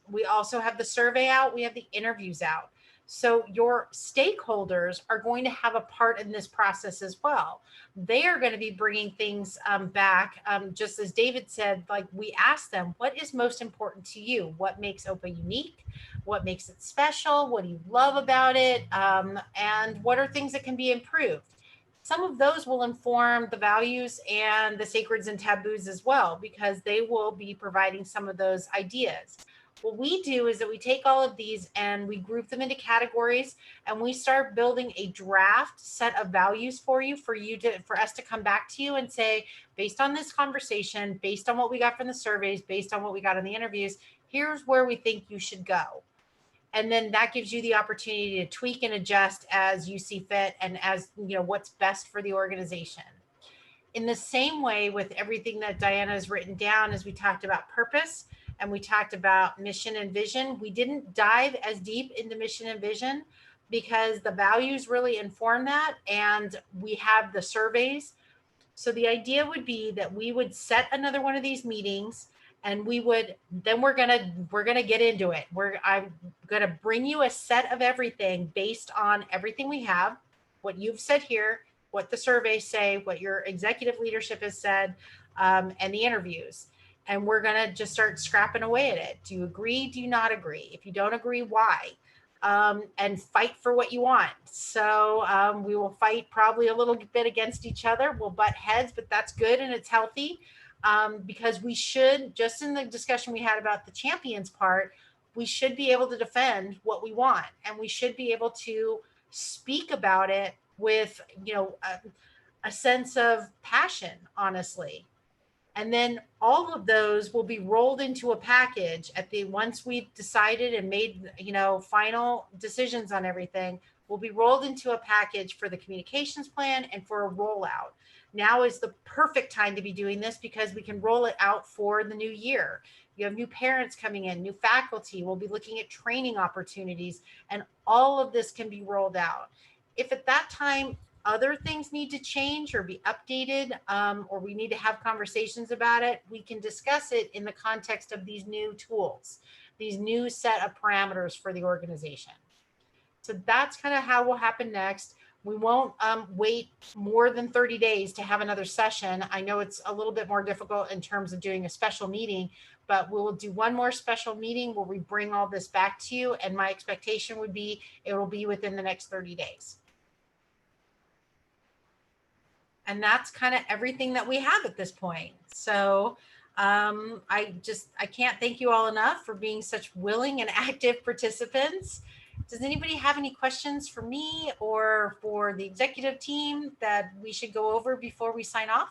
we also have the survey out, we have the interviews out. So your stakeholders are going to have a part in this process as well. They are going to be bringing things back, just as David said, like we asked them, what is most important to you? What makes OPA unique? What makes it special? What do you love about it? And what are things that can be improved? Some of those will inform the values and the sacreds and taboos as well, because they will be providing some of those ideas. What we do is that we take all of these and we group them into categories, and we start building a draft set of values for us to come back to you and say, based on this conversation, based on what we got from the surveys, based on what we got in the interviews, here's where we think you should go. And then that gives you the opportunity to tweak and adjust as you see fit and as what's best for the organization. In the same way with everything that Diana has written down, as we talked about purpose and we talked about mission and vision, we didn't dive as deep into mission and vision because the values really inform that, and we have the surveys. So the idea would be that we would set another one of these meetings, and we're gonna get into it. I'm gonna bring you a set of everything based on everything we have, what you've said here, what the surveys say, what your executive leadership has said, and the interviews. And we're gonna just start scrapping away at it. Do you agree? Do you not agree? If you don't agree, why? And fight for what you want. So we will fight probably a little bit against each other. We'll butt heads, but that's good and it's healthy, because we should, just in the discussion we had about the champions part, we should be able to defend what we want, and we should be able to speak about it with a sense of passion, honestly. And then all of those will be rolled into a package once we've decided and made, final decisions on everything, will be rolled into a package for the communications plan and for a rollout. Now is the perfect time to be doing this because we can roll it out for the new year. You have new parents coming in, new faculty. We'll be looking at training opportunities, and all of this can be rolled out. If at that time other things need to change or be updated, or we need to have conversations about it, we can discuss it in the context of these new tools, these new set of parameters for the organization. So that's kind of how will happen next. We won't wait more than 30 days to have another session. I know it's a little bit more difficult in terms of doing a special meeting, but we will do one more special meeting where we bring all this back to you. And my expectation would be it will be within the next 30 days. And that's kind of everything that we have at this point. So I can't thank you all enough for being such willing and active participants. Does anybody have any questions for me or for the executive team that we should go over before we sign off?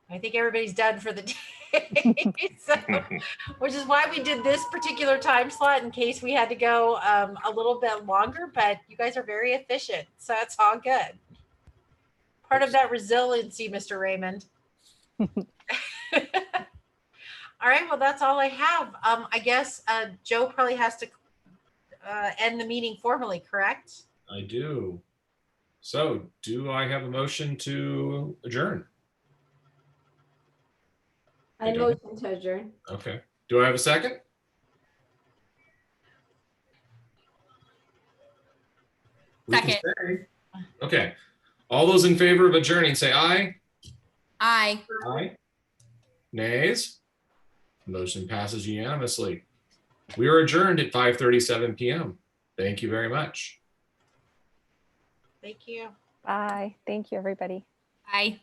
I think everybody's done for the day. So, which is why we did this particular time slot in case we had to go a little bit longer, but you guys are very efficient. So it's all good. Part of that resiliency, Mr. Raymond. All right, well, that's all I have. I guess Joe probably has to end the meeting formally, correct? I do. So do I have a motion to adjourn? I motion to adjourn. Okay. Do I have a second? We can Second. say. Okay. All those in favor of adjourning, say aye. Aye. Aye. Nays? Motion passes unanimously. We are adjourned at 5:37 p.m. Thank you very much. Thank you. Bye. Thank you, everybody. Aye.